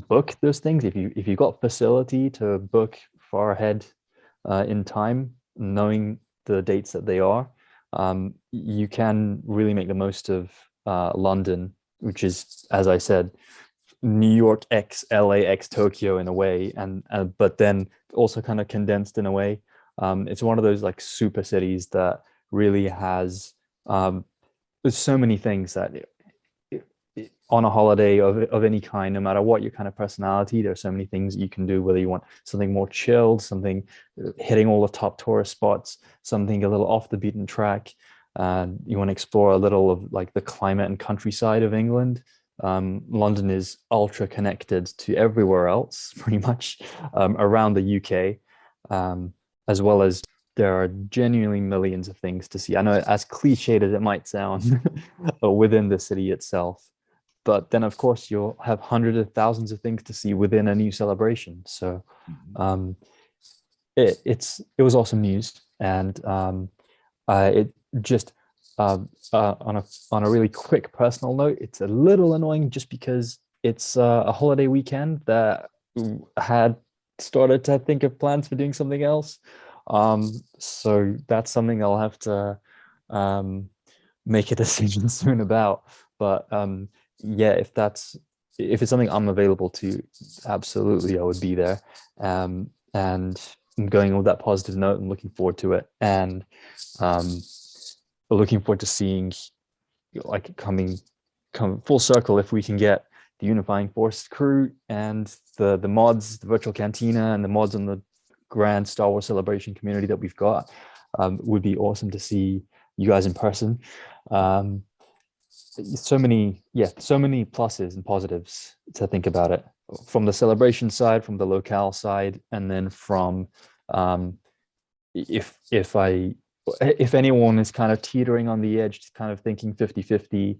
book those things. If you've got facility to book far ahead in time, knowing the dates that they are, you can really make the most of London, which is, as I said, New York X LA X Tokyo in a way, and but then also kind of condensed in a way. It's one of those like super cities that really has, there's so many things that on a holiday of any kind, no matter what your kind of personality, there's so many things you can do, whether you want something more chilled, something hitting all the top tourist spots, something a little off the beaten track. You want to explore a little of like the climate and countryside of England. London is ultra connected to everywhere else, pretty much, around the UK, as well as there are genuinely millions of things to see. I know, as cliched as it might sound, within the city itself, but then of course you'll have hundreds of thousands of things to see within a new celebration. So it was awesome news, and it just on a really quick personal note, it's a little annoying just because it's a holiday weekend that had started to think of plans for doing something else. So that's something I'll have to make a decision soon about. But yeah, if it's something I'm available to, absolutely I would be there. And I'm going with that positive note and looking forward to it. And looking forward to seeing, like, come full circle, if we can get the Unifying Force crew and the mods, the virtual cantina, and the mods on the grand Star Wars celebration community that we've got. Would be awesome to see you guys in person. So many pluses and positives to think about it, from the celebration side, from the locale side, and then from if anyone is kind of teetering on the edge, kind of thinking 50-50,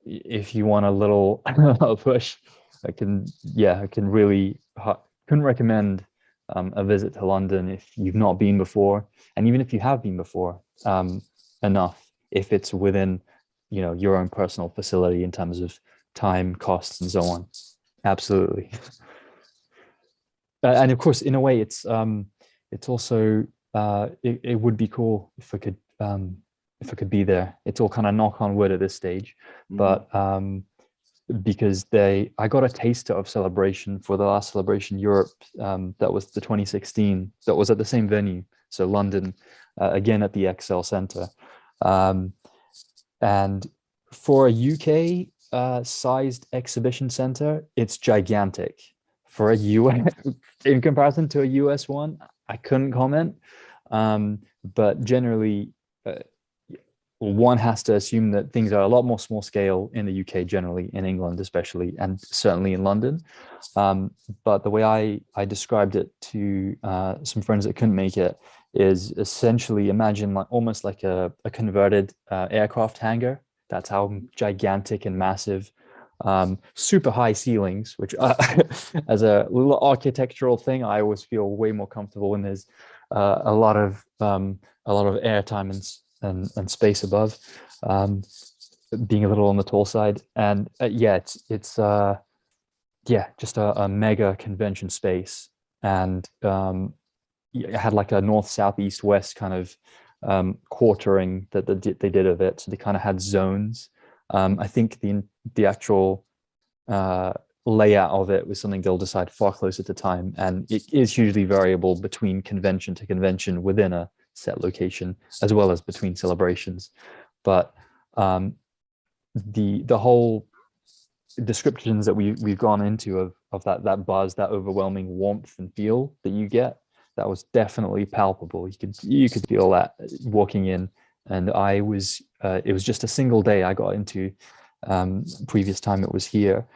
if you want a little push, I can really couldn't recommend a visit to London if you've not been before, and even if you have been before, enough, if it's within your own personal facility in terms of time, costs, and so on. Absolutely. And of course, in a way, it's also it would be cool if I could be there. It's all kind of knock on wood at this stage, but because I got a taster of Celebration for the last Celebration Europe, that was the 2016, that was at the same venue, so London, again at the XL Centre, and for a UK sized exhibition center, it's gigantic. For a US, in comparison to a US one, I couldn't comment, but generally, one has to assume that things are a lot more small scale in the UK, generally, in England especially, and certainly in London. But the way I described it to some friends that couldn't make it is essentially, imagine almost like a converted aircraft hangar. That's how gigantic and massive. Super high ceilings, which as a little architectural thing, I always feel way more comfortable when there's a lot of airtime and space above, being a little on the tall side. And it's just a mega convention space, and it had like a north, south, east, west kind of quartering that they did of it. So they kind of had zones. I think the actual layout of it was something they'll decide far closer to time, and it is hugely variable between convention to convention within a set location, as well as between celebrations. But the whole descriptions that we've gone into of that buzz, that overwhelming warmth and feel that you get, that was definitely palpable. You could feel that walking in, and I was it was just a single day I got into. Previous time it was here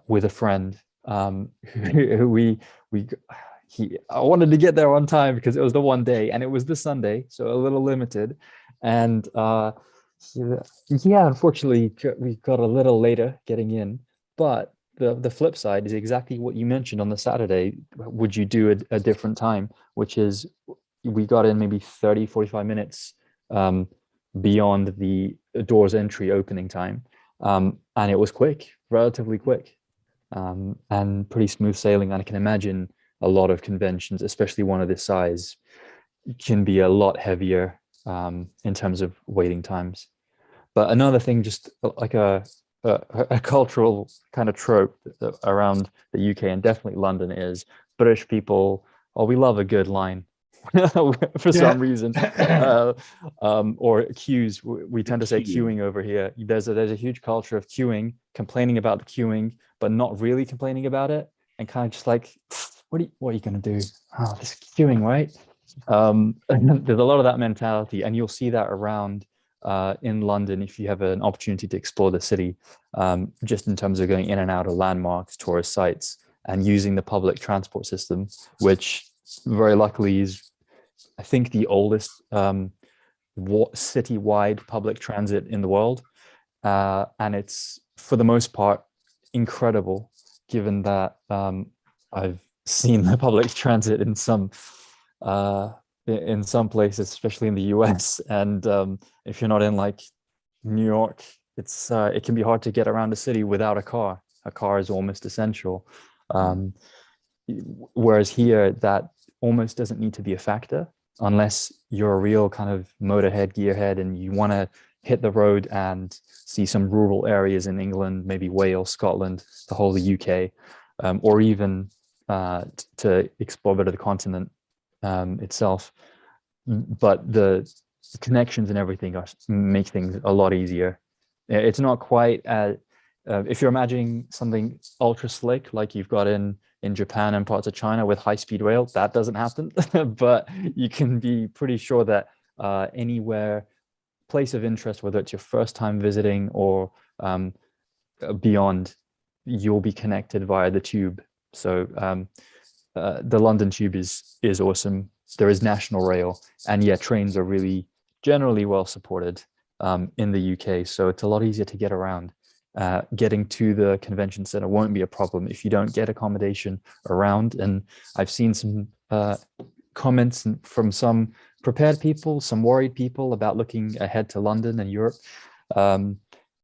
with a friend who we I wanted to get there on time because it was the one day and it was the Sunday, so a little limited. And yeah, unfortunately, we got a little later getting in. But the flip side is exactly what you mentioned on the Saturday. Would you do a different time? Which is we got in maybe 30, 45 minutes beyond the doors entry opening time. And it was quick, relatively quick, and pretty smooth sailing. And I can imagine a lot of conventions, especially one of this size, can be a lot heavier in terms of waiting times. But another thing, just like a cultural kind of trope around the UK and definitely London is British people, oh, we love a good line for some reason. Or queues, we tend to say queuing over here. There's a huge culture of queuing, complaining about the queuing, but not really complaining about it, and kind of just like, what are you going to do? Oh, this queuing, right? There's a lot of that mentality, and you'll see that around in London if you have an opportunity to explore the city, just in terms of going in and out of landmarks, tourist sites, and using the public transport system, which very luckily is, I think, the oldest citywide public transit in the world. And it's, for the most part, incredible, given that I've seen the public transit in some places, especially in the US. And if you're not in like New York, it can be hard to get around a city without a car. A car is almost essential. Whereas here, that almost doesn't need to be a factor unless you're a real kind of motorhead, gearhead, and you want to hit the road and see some rural areas in England, maybe Wales, Scotland, the whole of the UK, or even to explore a bit of the continent itself. But the connections and everything make things a lot easier. It's not quite as, if you're imagining something ultra slick like you've got in Japan and parts of China with high-speed rail, that doesn't happen. But you can be pretty sure that anywhere, place of interest, whether it's your first time visiting or beyond, you'll be connected via the tube. So the London tube is awesome. There is national rail, and yeah, trains are really generally well supported in the UK. So it's a lot easier to get around. Getting to the convention center won't be a problem if you don't get accommodation around. And I've seen some comments from some prepared people, some worried people about looking ahead to London and Europe.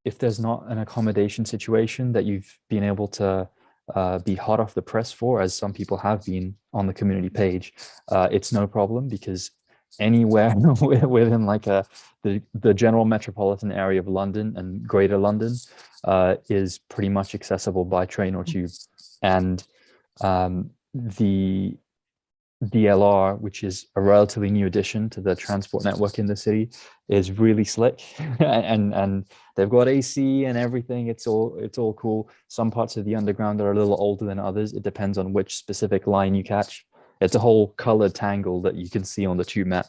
If there's not an accommodation situation that you've been able to be hot off the press for, as some people have been on the community page, it's no problem, because anywhere within like the general metropolitan area of London and Greater London is pretty much accessible by train or tube. And the DLR, which is a relatively new addition to the transport network in the city, is really slick, and they've got AC and everything. It's all cool. Some parts of the underground are a little older than others. It depends on which specific line you catch. It's a whole colored tangle that you can see on the tube map.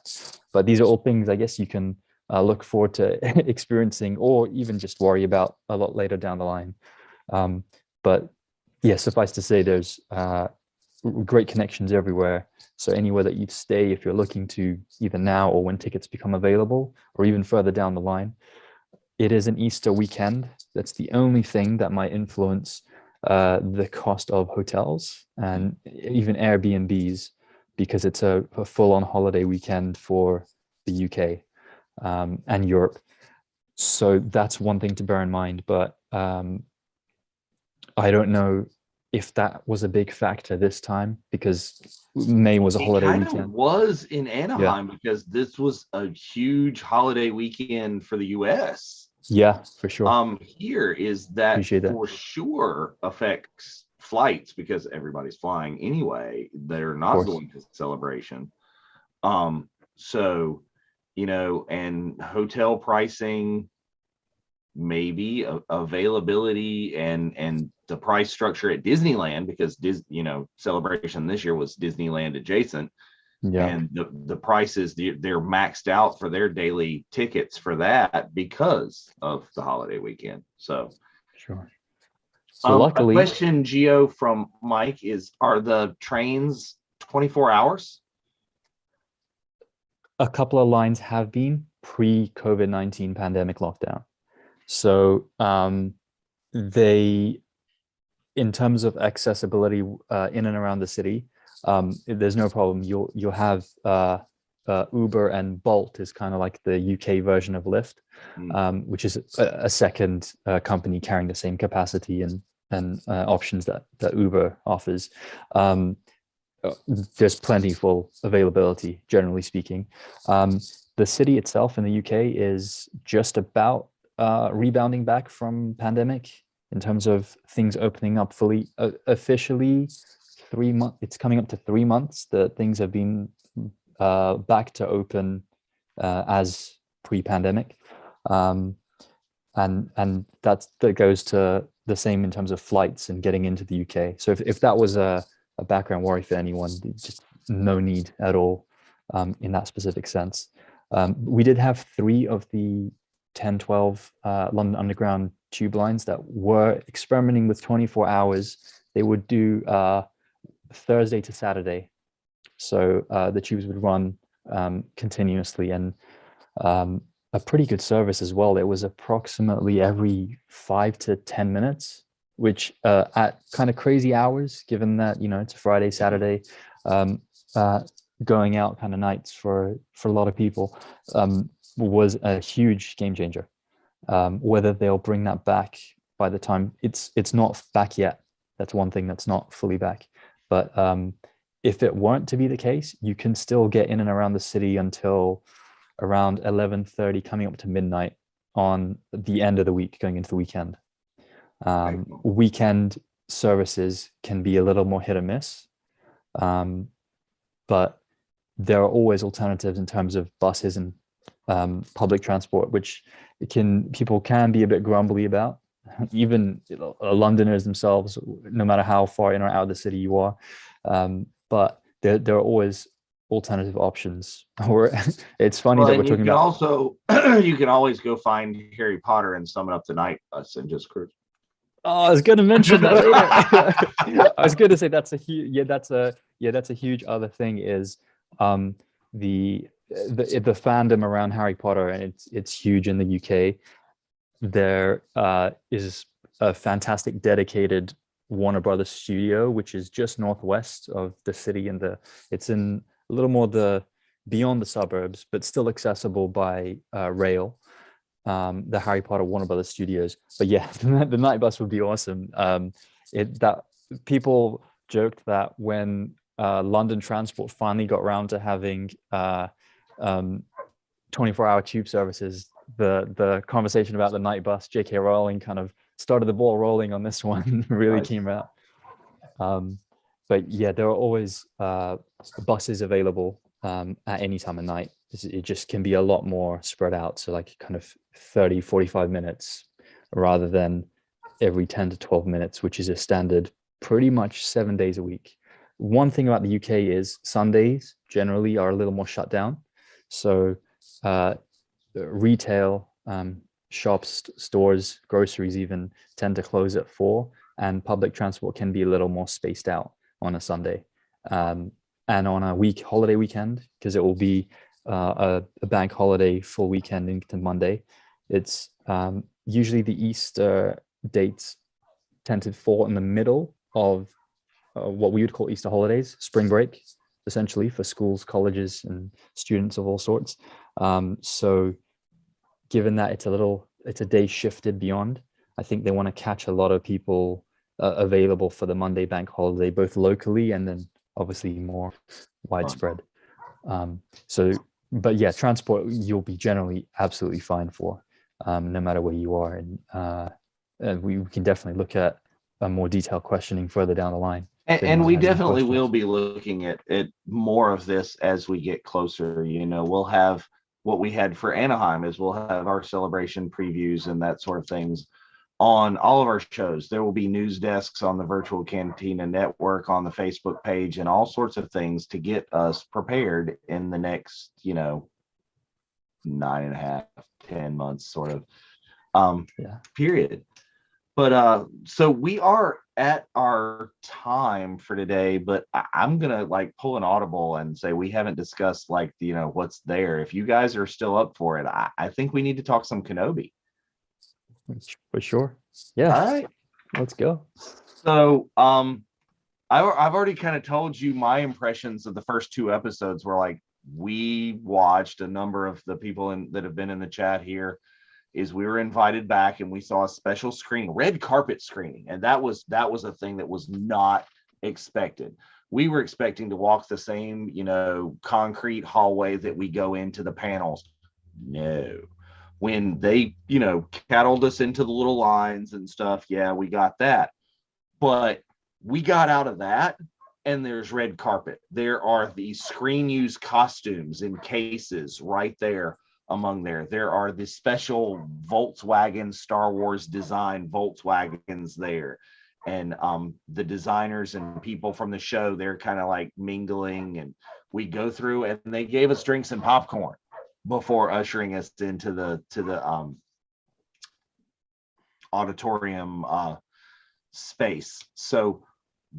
But these are all things I guess you can look forward to experiencing, or even just worry about a lot later down the line. But yeah, suffice to say, there's great connections everywhere. So anywhere that you stay, if you're looking to, either now or when tickets become available, or even further down the line. It is an Easter weekend. That's the only thing that might influence the cost of hotels and even Airbnbs, because it's a full-on holiday weekend for the UK and Europe. So that's one thing to bear in mind. But I don't know if that was a big factor this time, because May was a holiday weekend. It was in Anaheim, because this was a huge holiday weekend for the US. Yeah, for sure. Here is that for sure affects flights, because everybody's flying anyway. They're not going to Celebration. So, and hotel pricing, maybe availability, and the price structure at Disneyland, because Celebration this year was Disneyland adjacent. Yeah. And the prices, they're maxed out for their daily tickets for that because of the holiday weekend. So Sure. So a luckily, question, Geo, from Mike is, are the trains 24 hours? a couple of lines have been pre-COVID-19 pandemic lockdown. So they, in terms of accessibility in and around the city, there's no problem. You'll have Uber, and Bolt is kind of like the UK version of Lyft, which is a second company carrying the same capacity and options that Uber offers. There's plentiful availability, generally speaking. The city itself in the UK is just about rebounding back from pandemic in terms of things opening up fully. Officially, 3 months. It's coming up to 3 months that things have been back to open as pre-pandemic, and that goes to the same in terms of flights and getting into the UK. So if that was a background worry for anyone, just no need at all in that specific sense. We did have 3 of the 10-12 London Underground tube lines that were experimenting with 24 hours. They would do Thursday to Saturday. So the tubes would run continuously, and a pretty good service as well. It was approximately every 5 to 10 minutes, which at kind of crazy hours, given that, it's a Friday, Saturday, going out kind of nights for a lot of people, was a huge game changer. Whether they'll bring that back by the time it's not back yet. That's one thing that's not fully back. But if it weren't to be the case, you can still get in and around the city until around 11:30, coming up to midnight on the end of the week, going into the weekend. Weekend services can be a little more hit or miss, but there are always alternatives in terms of buses and public transport, which people can be a bit grumbly about. Even Londoners themselves, no matter how far in or out of the city you are, but there are always alternative options. Or it's funny that we're talking about. Also, you can always go find Harry Potter and summon up the night bus and just cruise. Oh, I was going to mention that later. I was going to say that's a huge other thing is the fandom around Harry Potter, and it's huge in the UK. There is a fantastic dedicated Warner Brothers studio, which is just northwest of the city, and it's in a little more beyond the suburbs, but still accessible by rail. The Harry Potter Warner Brothers studios. But yeah, the night bus would be awesome. That people joked that when London Transport finally got around to having 24-hour tube services, the conversation about the night bus, J.K. Rowling kind of started the ball rolling on this one. Really Nice. came out. But yeah, there are always buses available at any time of night. It just can be a lot more spread out. So like kind of 30, 45 minutes rather than every 10 to 12 minutes, which is a standard pretty much 7 days a week. One thing about the UK is Sundays generally are a little more shut down. So retail, shops, stores, groceries even tend to close at 4, and public transport can be a little more spaced out on a Sunday. And on a holiday weekend, because it will be a bank holiday full weekend into Monday, it's usually the Easter dates tend to fall in the middle of what we would call Easter holidays, spring break, essentially, for schools, colleges, and students of all sorts. So given that it's a day shifted beyond, I think they want to catch a lot of people available for the Monday bank holiday, both locally and then obviously more widespread. But yeah, transport you'll be generally absolutely fine for, no matter where you are. And we can definitely look at a more detailed questioning further down the line. And we definitely will be looking at more of this as we get closer. We'll have what we had for Anaheim is we'll have our celebration previews and that sort of things on all of our shows. There will be news desks on the Virtual Cantina Network, on the Facebook page, and all sorts of things to get us prepared in the next, 9.5, 10 months sort of period. But so we are at our time for today, but I'm gonna like pull an audible and say we haven't discussed like what's there. If you guys are still up for it, I think we need to talk some Kenobi. For sure. Yeah. All right. Let's go. So I've already kind of told you my impressions of the first 2 episodes. Were like, we watched, a number of the people that have been in the chat here, is we were invited back and we saw a special screening, red carpet screening, and that was a thing that was not expected. We were expecting to walk the same concrete hallway that we go into the panels. No, when they cattled us into the little lines and stuff, yeah, we got that, but we got out of that and there's red carpet. There are these screen use costumes in cases right there. Among there are the special Volkswagen Star Wars design Volkswagens there, and the designers and people from the show, they're kind of like mingling, and we go through and they gave us drinks and popcorn before ushering us into the auditorium space. So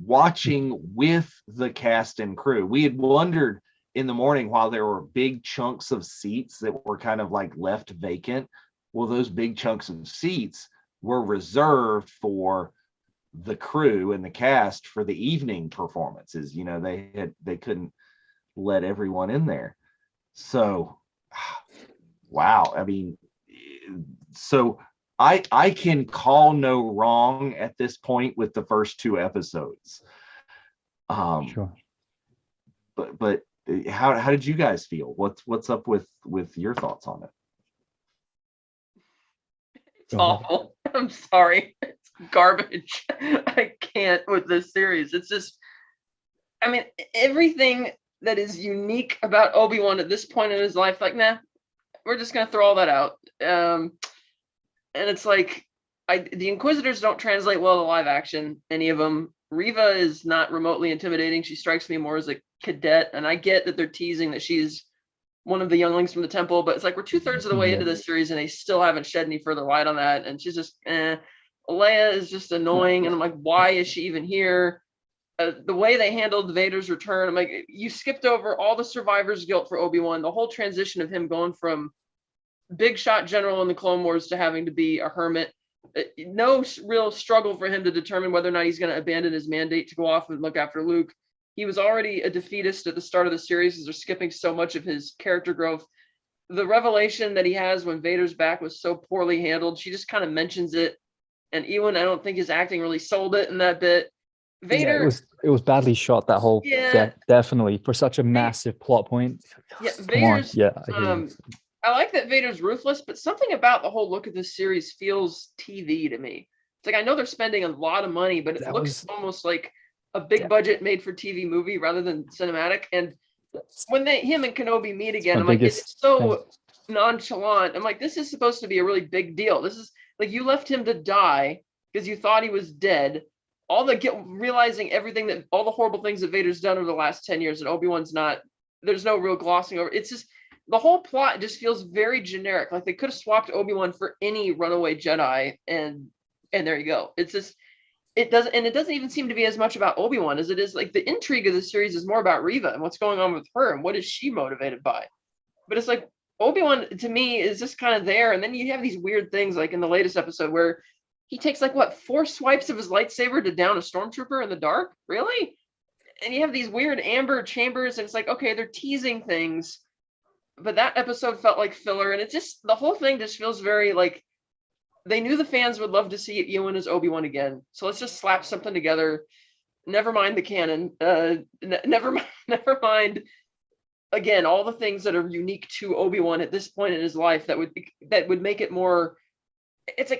watching with the cast and crew, we had wondered in the morning, while there were big chunks of seats that were kind of like left vacant, well, those big chunks of seats were reserved for the crew and the cast for the evening performances. They couldn't let everyone in there. So, wow. I mean, so I can call no wrong at this point with the first 2 episodes. Sure. But how did you guys feel? What's up with your thoughts on it? It's awful. I'm sorry. It's garbage. I can't with this series. It's just, I mean, everything that is unique about Obi-Wan at this point in his life, like, nah, we're just gonna throw all that out. And it's like, the Inquisitors don't translate well to live action, any of them. Reva is not remotely intimidating. She strikes me more as a cadet, and I get that they're teasing that she's one of the younglings from the temple, but it's like we're 2/3 of the way into this series and they still haven't shed any further light on that, and she's just Leia is just annoying, and I'm like, why is she even here? The way they handled Vader's return, I'm like, you skipped over all the survivor's guilt for Obi-Wan, the whole transition of him going from big shot general in the Clone Wars to having to be a hermit. No real struggle for him to determine whether or not he's going to abandon his mandate to go off and look after Luke. He was already a defeatist at the start of the series, as they're skipping so much of his character growth. The revelation that he has when Vader's back was so poorly handled. She just kind of mentions it, and Ewan, I don't think his acting really sold it in that bit. Vader, it was badly shot, that whole definitely, for such a massive plot point. Yeah, Vader's I I like that Vader's ruthless, but something about the whole look of this series feels TV to me. It's like, I know they're spending a lot of money, but it looks almost like a big budget made for TV movie rather than cinematic. And when him and Kenobi meet again, I'm like, it's so nonchalant. I'm like, this is supposed to be a really big deal. This is like, you left him to die because you thought he was dead. Realizing everything that all the horrible things that Vader's done over the last 10 years, and Obi-Wan's not, there's no real glossing over. It's just, the whole plot just feels very generic. Like they could have swapped Obi-Wan for any runaway Jedi, and there you go. It's just, it doesn't even seem to be as much about Obi-Wan as it is like the intrigue of the series is more about Reva and what's going on with her and what is she motivated by. But it's like Obi-Wan to me is just kind of there, and then you have these weird things like in the latest episode where he takes like 4 swipes of his lightsaber to down a stormtrooper in the dark, really? And you have these weird amber chambers, and it's like, okay, they're teasing things. But that episode felt like filler, and it just, the whole thing just feels very like they knew the fans would love to see Ewan as Obi-Wan again, so let's just slap something together. Never mind the canon. Never mind. Again, all the things that are unique to Obi-Wan at this point in his life that would make it more. It's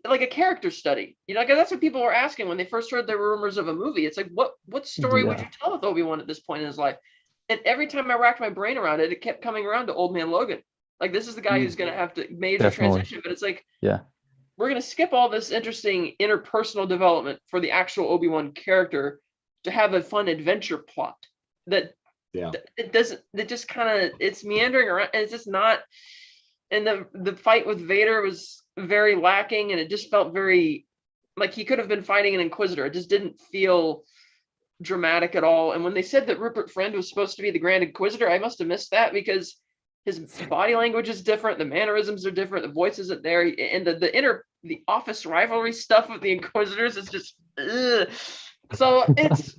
like a character study, because that's what people were asking when they first heard there were rumors of a movie. It's like, what story would you tell with Obi-Wan at this point in his life? And every time I racked my brain around it, it kept coming around to Old Man Logan. Like, this is the guy who's going to have to major transition. But it's like, we're going to skip all this interesting interpersonal development for the actual Obi-Wan character to have a fun adventure plot that it doesn't, it just kind of, it's meandering around, and it's just not. And the fight with Vader was very lacking, and it just felt very like he could have been fighting an Inquisitor. It just didn't feel dramatic at all. And when they said that Rupert Friend was supposed to be the Grand Inquisitor, I must have missed that, because his body language is different, the mannerisms are different, the voice isn't there, and the office rivalry stuff with the Inquisitors is just ugh. So it's,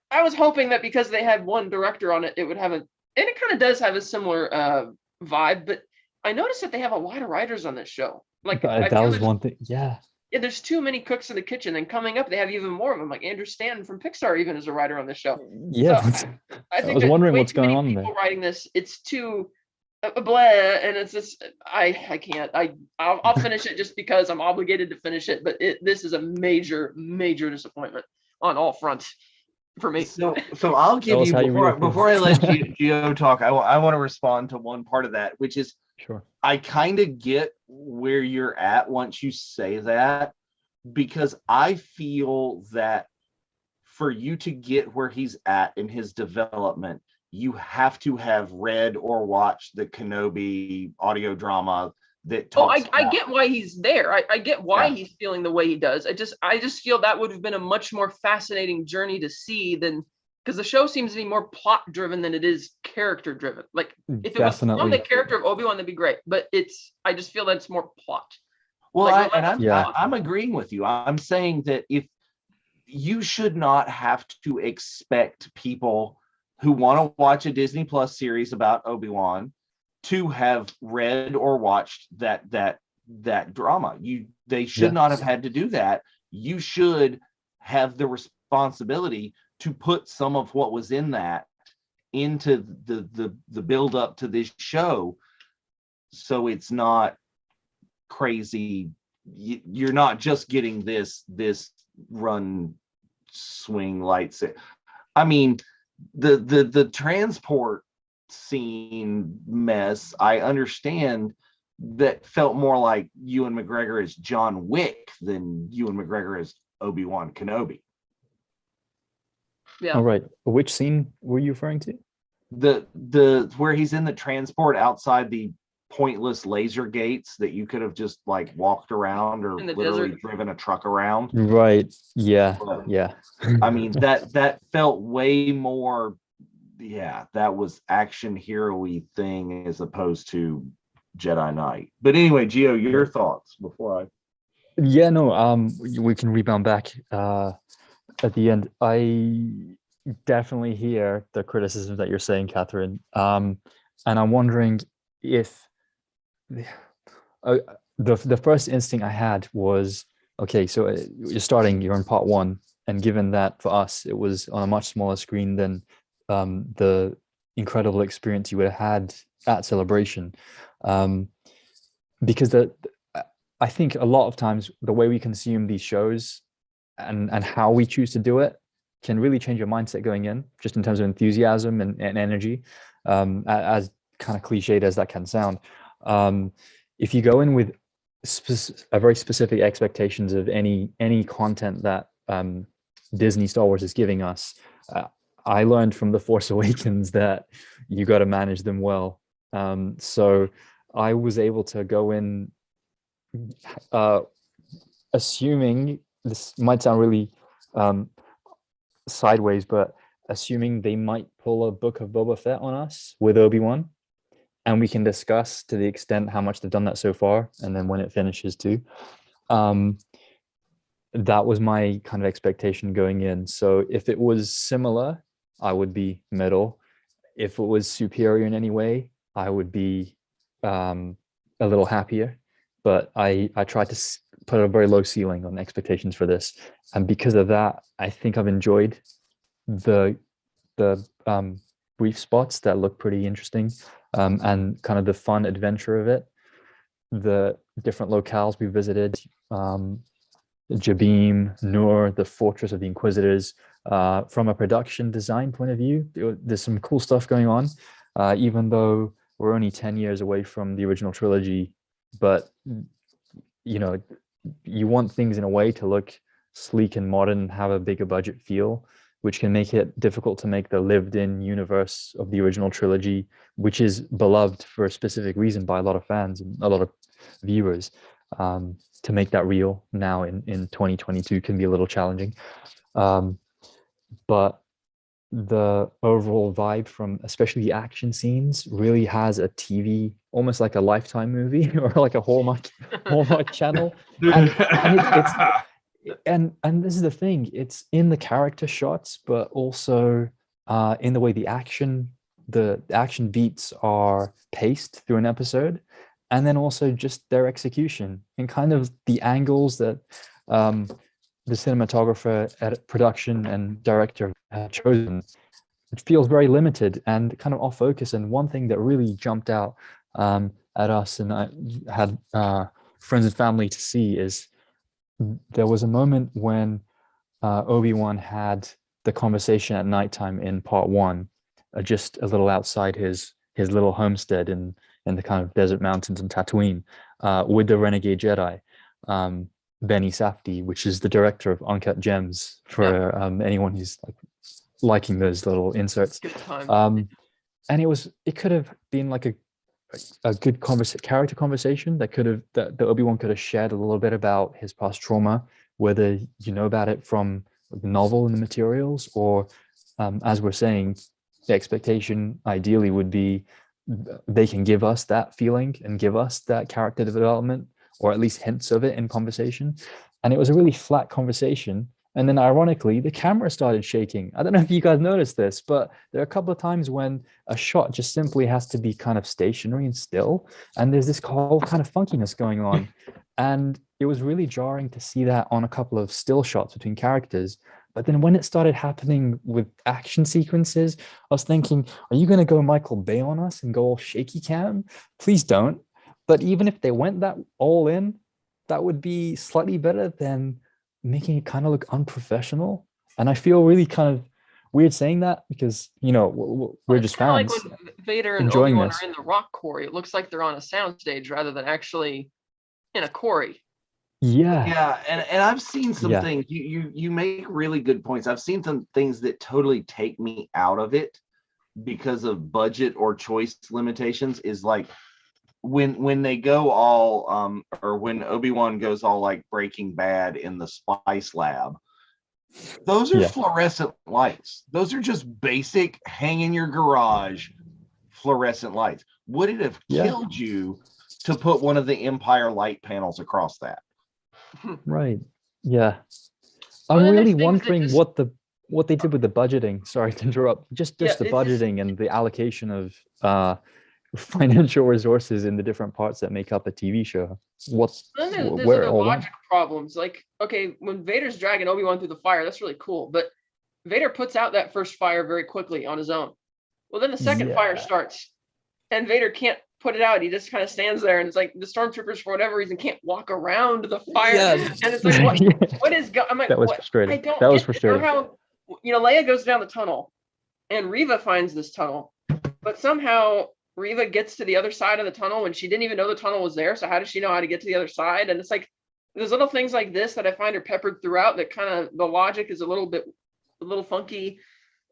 I was hoping that because they had one director on it, it would have and it kind of does have a similar vibe, but I noticed that they have a lot of writers on this show. Like that was one thing. Yeah, there's too many cooks in the kitchen, and coming up they have even more of them. Like Andrew Stanton from Pixar even is a writer on this show. Yeah, so I think was wondering what's going on people there. writing this, it's too blah, and it's just I can't. I'll finish it just because I'm obligated to finish it, but this is a major disappointment on all fronts for me. So I'll give you, before I let Gio talk, I want to respond to one part of that, which is, sure, I kind of get where you're at once you say that, because I feel that for you to get where he's at in his development, you have to have read or watched the Kenobi audio drama that talks I get why he's there. I get why he's feeling the way he does. I just feel that would have been a much more fascinating journey to see than, because the show seems to be more plot driven than it is character driven. Like if it was from the character of Obi-Wan, that'd be great. But I just feel that it's more plot. Well, like, I'm agreeing with you. I'm saying that if you should not have to expect people who want to watch a Disney Plus series about Obi-Wan to have read or watched that drama. They should not have had to do that. You should have the responsibility to put some of what was in that into the build up to this show, so it's not crazy. You're not just getting this run swing lights. I mean, the transport scene mess, I understand, that felt more like Ewan McGregor as John Wick than Ewan McGregor as Obi-Wan Kenobi. Yeah. All right. Which scene were you referring to? The where he's in the transport outside the pointless laser gates that you could have just like walked around or literally driven a truck around. Right. Yeah. But, yeah. I mean, that felt way more. Yeah, that was action hero-y thing as opposed to Jedi Knight. But anyway, Gio, your thoughts before I. Yeah, no, we can rebound back at the end. I definitely hear the criticisms that you're saying, Katherine. And I'm wondering if the first instinct I had was, okay, so you're in part one, and given that for us it was on a much smaller screen than the incredible experience you would have had at Celebration, because I think a lot of times the way we consume these shows and how we choose to do it can really change your mindset going in, just in terms of enthusiasm and energy, as kind of cliched as that can sound. If you go in with a very specific expectations of any content that Disney Star Wars is giving us, I learned from The Force Awakens that you got to manage them well. So I was able to go in assuming, this might sound really sideways, but assuming they might pull a Book of Boba Fett on us with Obi-Wan, and we can discuss to the extent how much they've done that so far, and then when it finishes too. That was my kind of expectation going in. So if it was similar, I would be middle. If it was superior in any way, I would be a little happier. But I tried to put a very low ceiling on expectations for this, and because of that, I think I've enjoyed the brief spots that look pretty interesting, and kind of the fun adventure of it. The different locales we visited, Jabim, Nur, the Fortress of the Inquisitors. From a production design point of view, there's some cool stuff going on, even though we're only 10 years away from the original trilogy. But, you know, you want things in a way to look sleek and modern and have a bigger budget feel, which can make it difficult to make the lived-in universe of the original trilogy, which is beloved for a specific reason by a lot of fans and a lot of viewers. To make that real now in 2022 can be a little challenging. But the overall vibe from especially the action scenes really has a TV, almost like a Lifetime movie or like a Hallmark channel. And this is the thing, it's in the character shots, but also in the way the action beats are paced through an episode, and then also just their execution and kind of the angles that the cinematographer, production, and director have chosen. It feels very limited and kind of off focus. And one thing that really jumped out at us, and I had friends and family to see, is there was a moment when Obi-Wan had the conversation at nighttime in part 1, just a little outside his little homestead in the kind of desert mountains in Tatooine, with the renegade Jedi. Benny Safdie, which is the director of Uncut Gems, for anyone who's liking those little inserts. And it could have been like a good character conversation that Obi-Wan could have shared a little bit about his past trauma, whether you know about it from the novel and the materials, or as we're saying, the expectation ideally would be they can give us that feeling and give us that character development, or at least hints of it in conversation. And it was a really flat conversation. And then ironically, the camera started shaking. I don't know if you guys noticed this, but there are a couple of times when a shot just simply has to be kind of stationary and still. And there's this whole kind of funkiness going on. And it was really jarring to see that on a couple of still shots between characters. But then when it started happening with action sequences, I was thinking, are you going to go Michael Bay on us and go all shaky cam? Please don't. But even if they went that all in, that would be slightly better than making it kind of look unprofessional. And I feel really kind of weird saying that, because, you know, we're just fans. Like when Vader and enjoying Obi-Wan this. are in the rock quarry, it looks like they're on a soundstage rather than actually in a quarry. Yeah, and I've seen some things. You make really good points. I've seen some things that totally take me out of it because of budget or choice limitations. Is like when they go all or when Obi-Wan goes all like Breaking Bad in the spice lab. Those are fluorescent lights. Those are just basic hang in your garage fluorescent lights. Would it have killed you to put one of the Empire light panels across that? Right. Yeah. Well, I'm really wondering what they did with the budgeting. Sorry to interrupt. Just the budgeting and the allocation of financial resources in the different parts that make up a TV show. There's other logic problems. Like, okay, when Vader's dragging Obi-Wan through the fire, that's really cool. But Vader puts out that first fire very quickly on his own. Well, then the second fire starts, and Vader can't put it out. He just kind of stands there, and it's like the stormtroopers, for whatever reason, can't walk around the fire. And it's like, what is going? I'm like, that was frustrating. That was frustrating. How, Leia goes down the tunnel, and Reva finds this tunnel, but somehow Reva gets to the other side of the tunnel when she didn't even know the tunnel was there. So how does she know how to get to the other side? And it's like there's little things like this that I find are peppered throughout that kind of the logic is a little funky.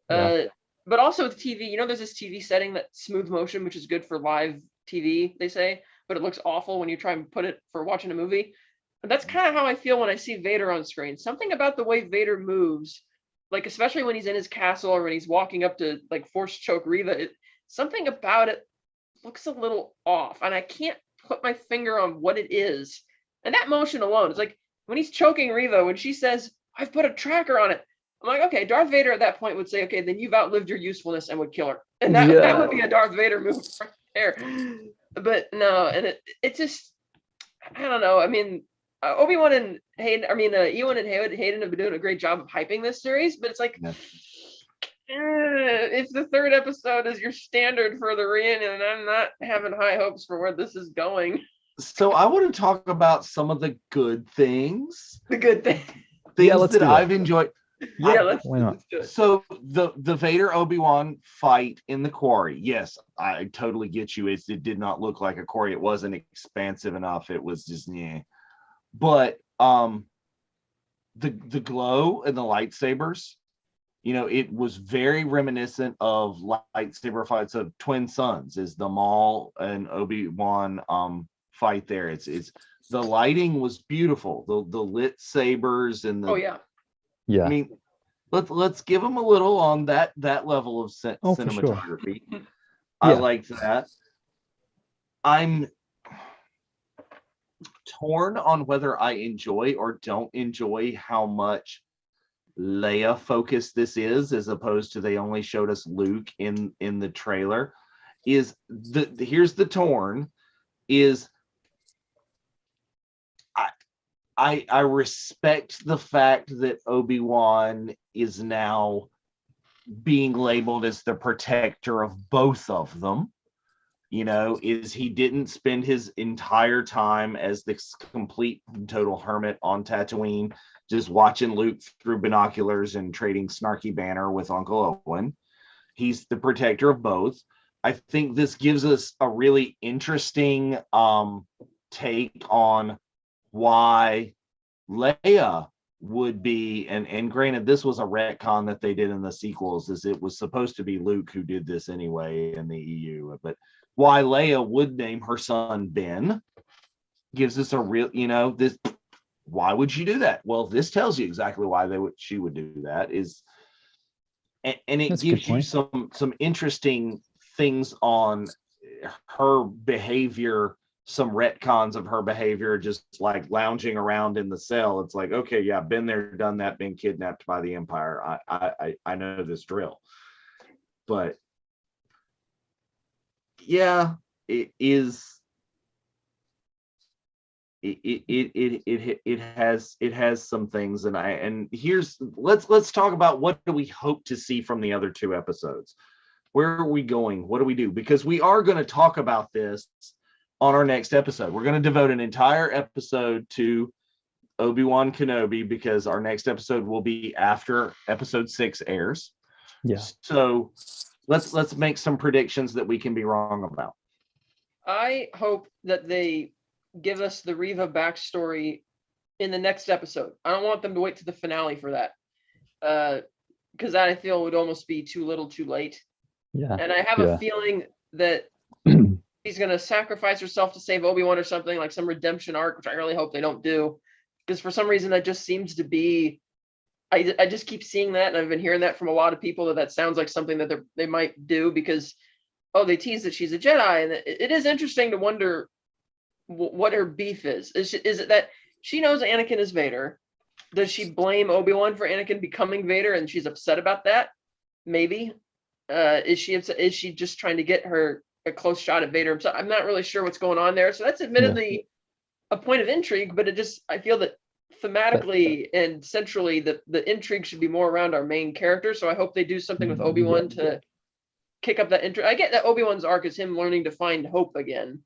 But also with TV, there's this TV setting that smooth motion, which is good for live TV, they say, but it looks awful when you try and put it for watching a movie. And that's kind of how I feel when I see Vader on screen. Something about the way Vader moves, like especially when he's in his castle or when he's walking up to like force choke Reva, something about it looks a little off, and I can't put my finger on what it is. And that motion alone, it's like when he's choking Reva, when she says, "I've put a tracker on it," I'm like, okay, Darth Vader at that point would say, okay, then you've outlived your usefulness, and would kill her. And that would be a Darth Vader move right there. But no, and it just, I don't know. I mean, Obi-Wan and Hayden, Ewan and Hayden have been doing a great job of hyping this series, but it's like, if the third episode is your standard for the reunion, I'm not having high hopes for where this is going. So I want to talk about some of the good things. The good things that I've enjoyed. Let's do it. So the Vader Obi-Wan fight in the quarry. Yes, I totally get you. It did not look like a quarry. It wasn't expansive enough. It was just But um the glow and the lightsabers, it was very reminiscent of lightsaber fights of Twin Suns, is the Maul and Obi-Wan fight there. It's the lighting was beautiful, the lit sabers and the Oh yeah. Yeah. I mean, let's give them a little on that level of For sure. cinematography. I Yeah. like that. I'm torn on whether I enjoy or don't enjoy how much Leia focus this is, as opposed to they only showed us Luke in the trailer. Here's the torn is I respect the fact that Obi-Wan is now being labeled as the protector of both of them. Is he didn't spend his entire time as this complete and total hermit on Tatooine, just watching Luke through binoculars and trading snarky banter with Uncle Owen. He's the protector of both. I think this gives us a really interesting take on why Leia would be, and granted, this was a retcon that they did in the sequels, is it was supposed to be Luke who did this anyway in the EU, but why Leia would name her son Ben gives us a real, this. Why would you do that? Well, this tells you exactly why she would do that. And it That's gives you some interesting things on her behavior, some retcons of her behavior, just like lounging around in the cell. It's like, okay, yeah, been there, done that, been kidnapped by the Empire. I know this drill. But yeah, it is. It has some things, and here's let's talk about what do we hope to see from the other two episodes. Where are we going? What do we do? Because we are going to talk about this on our next episode. We're going to devote an entire episode to Obi-Wan Kenobi, because our next episode will be after episode 6 airs. Yeah. So let's make some predictions that we can be wrong about. I hope that they give us the Reva backstory in the next episode. I don't want them to wait to the finale for that, because that I feel would almost be too little too late. Yeah. And I have a feeling that she's going to sacrifice herself to save Obi-Wan or something, like some redemption arc, which I really hope they don't do, because for some reason that just seems to be, I just keep seeing that, and I've been hearing that from a lot of people, that sounds like something that they might do, because they tease that she's a Jedi, and it is interesting to wonder what her beef is. Is it that she knows Anakin is Vader? Does she blame Obi-Wan for Anakin becoming Vader, and she's upset about that? Maybe. Is she upset? Is she just trying to get a close shot at Vader himself? I'm not really sure what's going on there. So that's admittedly a point of intrigue, but I feel that thematically and centrally the intrigue should be more around our main character. So I hope they do something with Obi-Wan to kick up that interest. I get that Obi-Wan's arc is him learning to find hope again.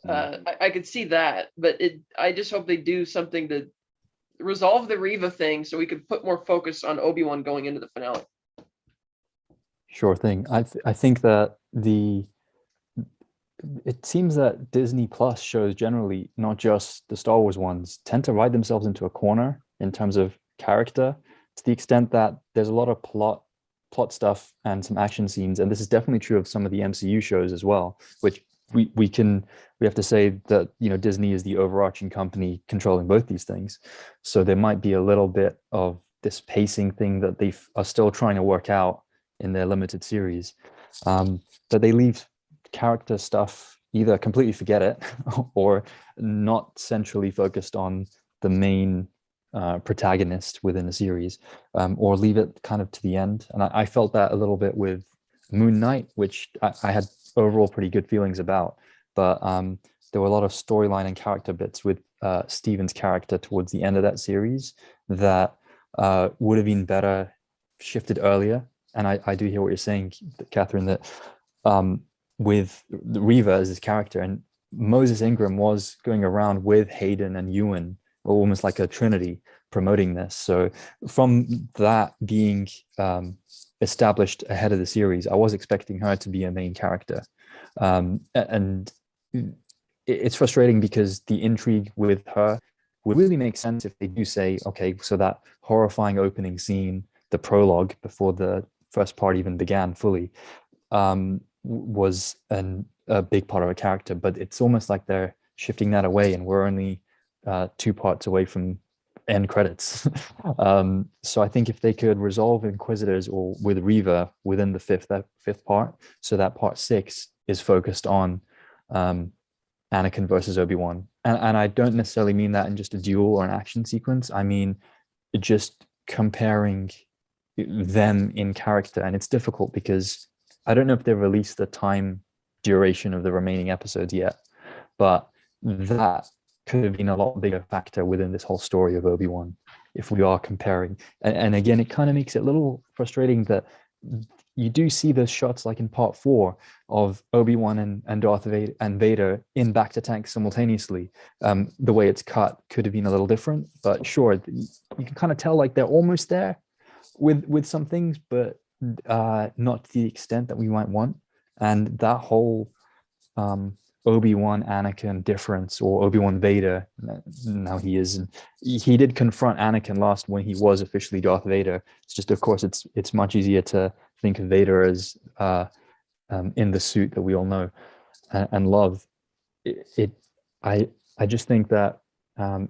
I could see that, but I just hope they do something to resolve the Reva thing so we could put more focus on Obi-Wan going into the finale. Sure thing. I think that it seems that Disney Plus shows generally, not just the Star Wars ones, tend to write themselves into a corner in terms of character, to the extent that there's a lot of plot stuff and some action scenes, and this is definitely true of some of the MCU shows as well, which we have to say that Disney is the overarching company controlling both these things. So there might be a little bit of this pacing thing that they are still trying to work out in their limited series, that they leave character stuff, either completely forget it or not centrally focused on the main protagonist within a series, or leave it kind of to the end. And I felt that a little bit with Moon Knight, which I had overall pretty good feelings about, but there were a lot of storyline and character bits with Steven's character towards the end of that series that would have been better shifted earlier. And I do hear what you're saying, Katherine, that with Reva as his character, and Moses Ingram was going around with Hayden and Ewan, almost like a trinity, promoting this. So from that being established ahead of the series, I was expecting her to be a main character. And it's frustrating because the intrigue with her would really make sense if they do say, okay, so that horrifying opening scene, the prologue before the first part even began fully, was a big part of a character. But it's almost like they're shifting that away, and we're only 2 parts away from end credits. So I think if they could resolve Inquisitors or with Reva within the fifth part, so that part 6 is focused on Anakin versus Obi-Wan. And I don't necessarily mean that in just a duel or an action sequence. I mean just comparing them in character. And it's difficult because I don't know if they've released the time duration of the remaining episodes yet, but that could have been a lot bigger factor within this whole story of Obi-Wan if we are comparing. And again, it kind of makes it a little frustrating that you do see those shots like in part 4 of Obi-Wan and Darth Vader and Vader in back to tank simultaneously. The way it's cut could have been a little different, but sure, you can kind of tell like they're almost there with some things, but not to the extent that we might want. And that whole Obi-Wan Anakin difference, or Obi-Wan Vader, now he is, and he did confront Anakin last when he was officially Darth Vader. It's just, of course, it's much easier to think of Vader as in the suit that we all know and love. I just think that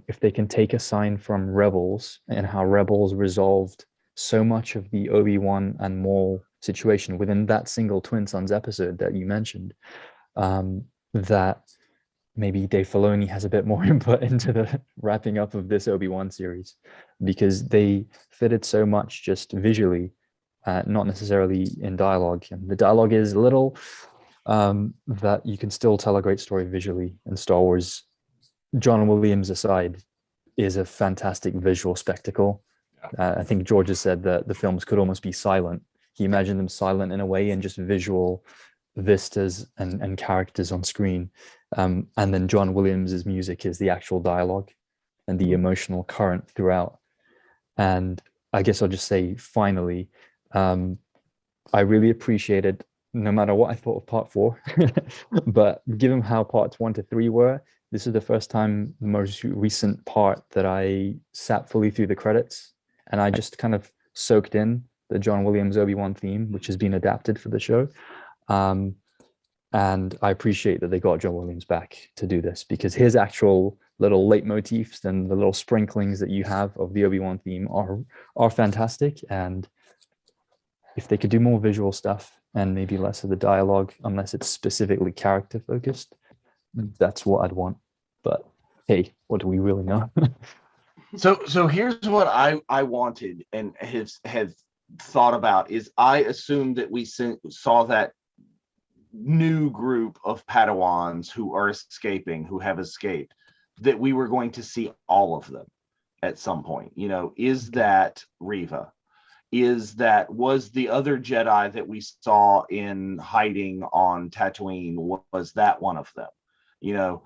if they can take a sign from Rebels and how Rebels resolved so much of the Obi-Wan and Maul situation within that single Twin Sons episode that you mentioned, that maybe Dave Filoni has a bit more input into the wrapping up of this Obi-Wan series, because they fitted so much just visually, not necessarily in dialogue. And the dialogue is little, that you can still tell a great story visually. And Star Wars, John Williams aside, is a fantastic visual spectacle. I think George has said that the films could almost be silent. He imagined them silent in a way, and just visual vistas and characters on screen. And then John Williams's music is the actual dialogue and the emotional current throughout. And I guess I'll just say, finally, I really appreciated, no matter what I thought of part 4, but given how parts 1 to 3 were, this is the first time, the most recent part, that I sat fully through the credits, and I just kind of soaked in the John Williams Obi-Wan theme, which has been adapted for the show. And I appreciate that they got John Williams back to do this, because his actual little leitmotifs and the little sprinklings that you have of the Obi-Wan theme are fantastic. And if they could do more visual stuff and maybe less of the dialogue, unless it's specifically character focused, that's what I'd want. But hey, what do we really know? So here's what I wanted and have thought about is, I assumed that we saw that new group of Padawans who are escaping, who have escaped, that we were going to see all of them at some point. You know, is that Reva? Was the other Jedi that we saw in hiding on Tatooine, was that one of them? You know,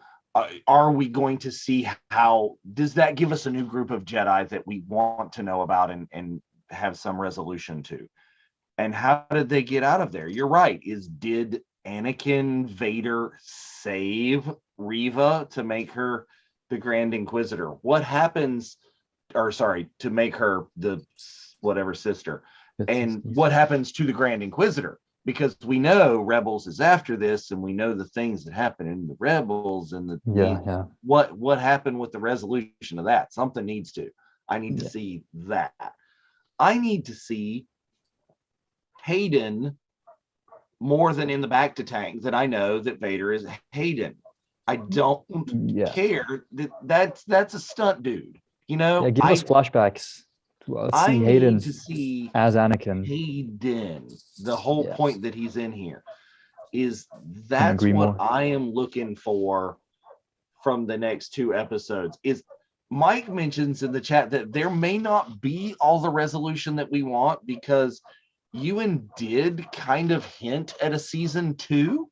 are we going to see, how does that give us a new group of Jedi that we want to know about and have some resolution to? And how did they get out of there? You're right. Did Anakin Vader save Reva to make her the Grand Inquisitor? What happens, or sorry, to make her the whatever sister? And what happens to the Grand Inquisitor? Because we know Rebels is after this, and we know the things that happen in the Rebels, and what happened with the resolution of that. Something needs to. I need to see that. I need to see Hayden more than in the back to tank, that I know that Vader is Hayden. I don't care that's a stunt dude. You know, give us flashbacks. Let's see Hayden need to see as Anakin. Hayden. The whole point that he's in here is that's what more. I am looking for from the next 2 episodes. Is Mike mentions in the chat that there may not be all the resolution that we want, because Ewan did kind of hint at a season 2.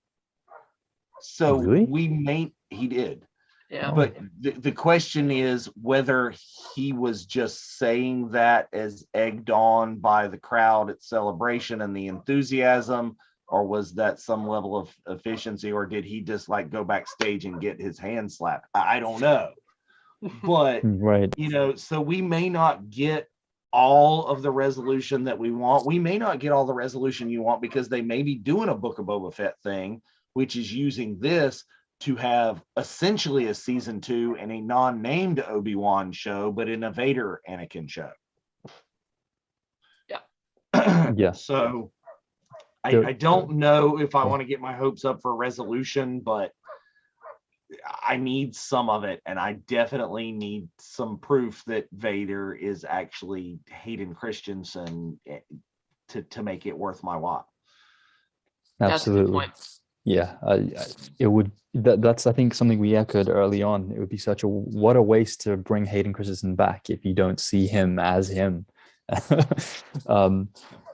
So really? He did. Yeah. But the question is whether he was just saying that as egged on by the crowd at Celebration and the enthusiasm, or was that some level of efficiency, or did he just like go backstage and get his hand slapped? I don't know. but Right. so we may not get all of the resolution that we want. We may not get all the resolution you want because they may be doing a Book of Boba Fett thing, which is using this to have essentially a season 2 and a non-named Obi-Wan show, but in a Vader Anakin show. Yeah. So I don't know if I want to get my hopes up for resolution, but I need some of it, and I definitely need some proof that Vader is actually Hayden Christensen to make it worth my while. That's a good Absolutely. point. Yeah, it would. That's I think something we echoed early on. It would be what a waste to bring Hayden Christensen back if you don't see him as him,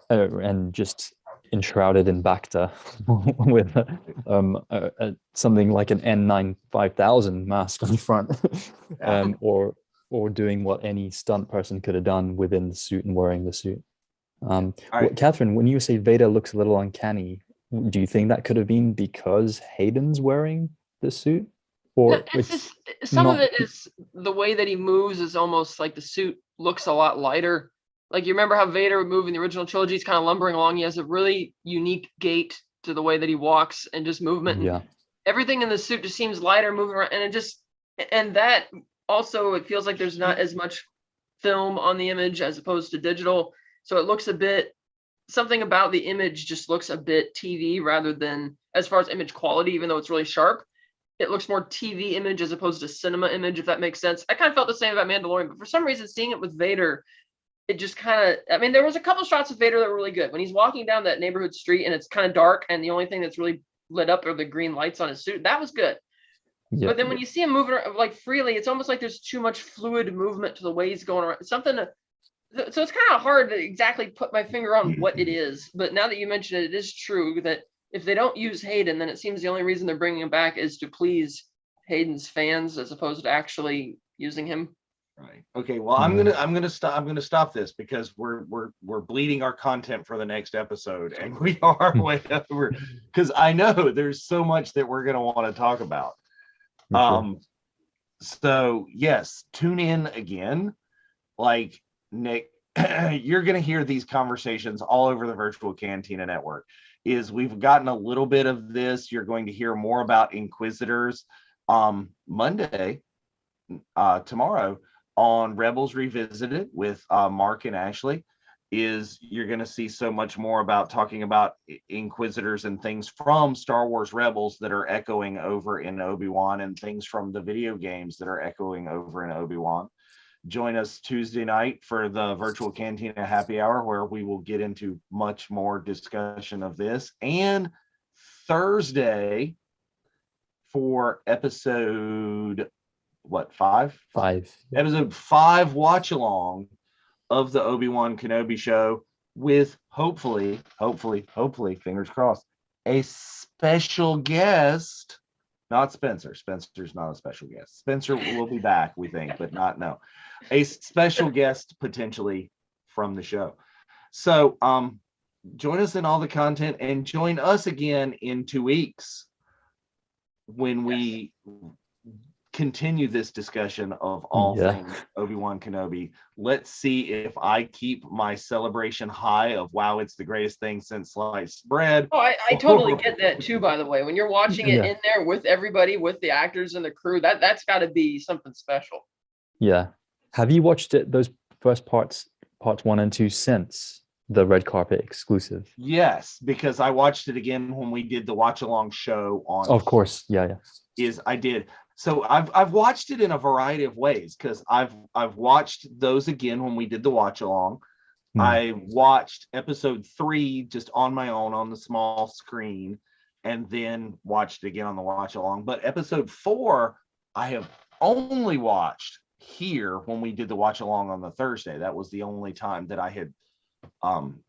and just enshrouded in Bacta with something like an N95,000 mask on the front, or doing what any stunt person could have done within the suit and wearing the suit. Right. Katherine, when you say Vader looks a little uncanny, do you think that could have been because Hayden's wearing the suit, or It's just, some of it is the way that he moves is almost like the suit looks a lot lighter. Like, you remember how Vader would move in the original trilogy? He's kind of lumbering along. He has a really unique gait to the way that he walks and just movement. Yeah. Everything in the suit just seems lighter, moving around, and that also, it feels like there's not as much film on the image as opposed to digital, so it looks a bit, something about the image just looks a bit TV rather than, as far as image quality, even though it's really sharp, it looks more TV image as opposed to cinema image, if that makes sense. I kind of felt the same about Mandalorian, but for some reason, seeing it with Vader, it just kind of, I mean, there was a couple shots of Vader that were really good. When he's walking down that neighborhood street and it's kind of dark and the only thing that's really lit up are the green lights on his suit, that was good. Yeah. But then when you see him moving like freely, it's almost like there's too much fluid movement to the way he's going around. So it's kind of hard to exactly put my finger on what it is. But now that you mention it, it is true that if they don't use Hayden, then it seems the only reason they're bringing him back is to please Hayden's fans as opposed to actually using him. Right. Okay. Well, I'm gonna stop this because we're bleeding our content for the next episode, and we are way over because I know there's so much that we're gonna want to talk about. Sure. So yes, tune in again. Like Nick, you're gonna hear these conversations all over the Virtual Cantina Network. We've gotten a little bit of this. You're going to hear more about Inquisitors Monday, tomorrow, on Rebels Revisited with Mark and Ashley. You're going to see so much more about talking about Inquisitors and things from Star Wars Rebels that are echoing over in Obi-Wan, and things from the video games that are echoing over in Obi-Wan. Join us Tuesday night for the Virtual Cantina Happy Hour, where we will get into much more discussion of this. And Thursday for episode 5? Episode 5 watch along of the Obi-Wan Kenobi show with hopefully, fingers crossed, a special guest. Not Spencer. Spencer's not a special guest. Spencer will be back, we think, but no. A special guest potentially from the show. So join us in all the content, and join us again in 2 weeks when we continue this discussion of all things Obi-Wan Kenobi. Let's see if I keep my celebration high of wow, it's the greatest thing since sliced bread. Oh, I totally get that too, by the way. When you're watching it in there with everybody, with the actors and the crew, that's got to be something special. Yeah. Have you watched those first parts 1 and 2 since the red carpet exclusive? Yes, because I watched it again when we did the watch along show on. Of course, yeah. I did. So I've watched it in a variety of ways, because I've watched those again when we did the watch along. I watched episode 3 just on my own on the small screen, and then watched it again on the watch along. But episode 4 I have only watched here when we did the watch along on the Thursday. That was the only time that I had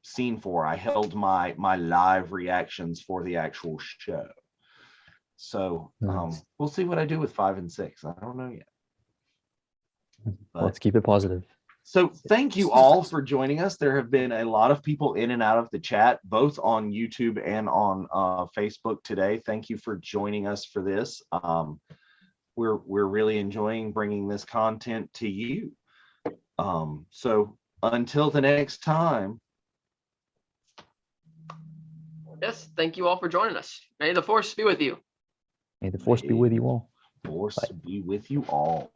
seen 4. I held my live reactions for the actual show. So we'll see what I do with 5 and 6. I don't know yet. But, let's keep it positive. So thank you all for joining us. There have been a lot of people in and out of the chat, both on YouTube and on Facebook today. Thank you for joining us for this. we're really enjoying bringing this content to you. So until the next time. Yes, thank you all for joining us. May the force be with you. May the force be with you all. Force be with you all.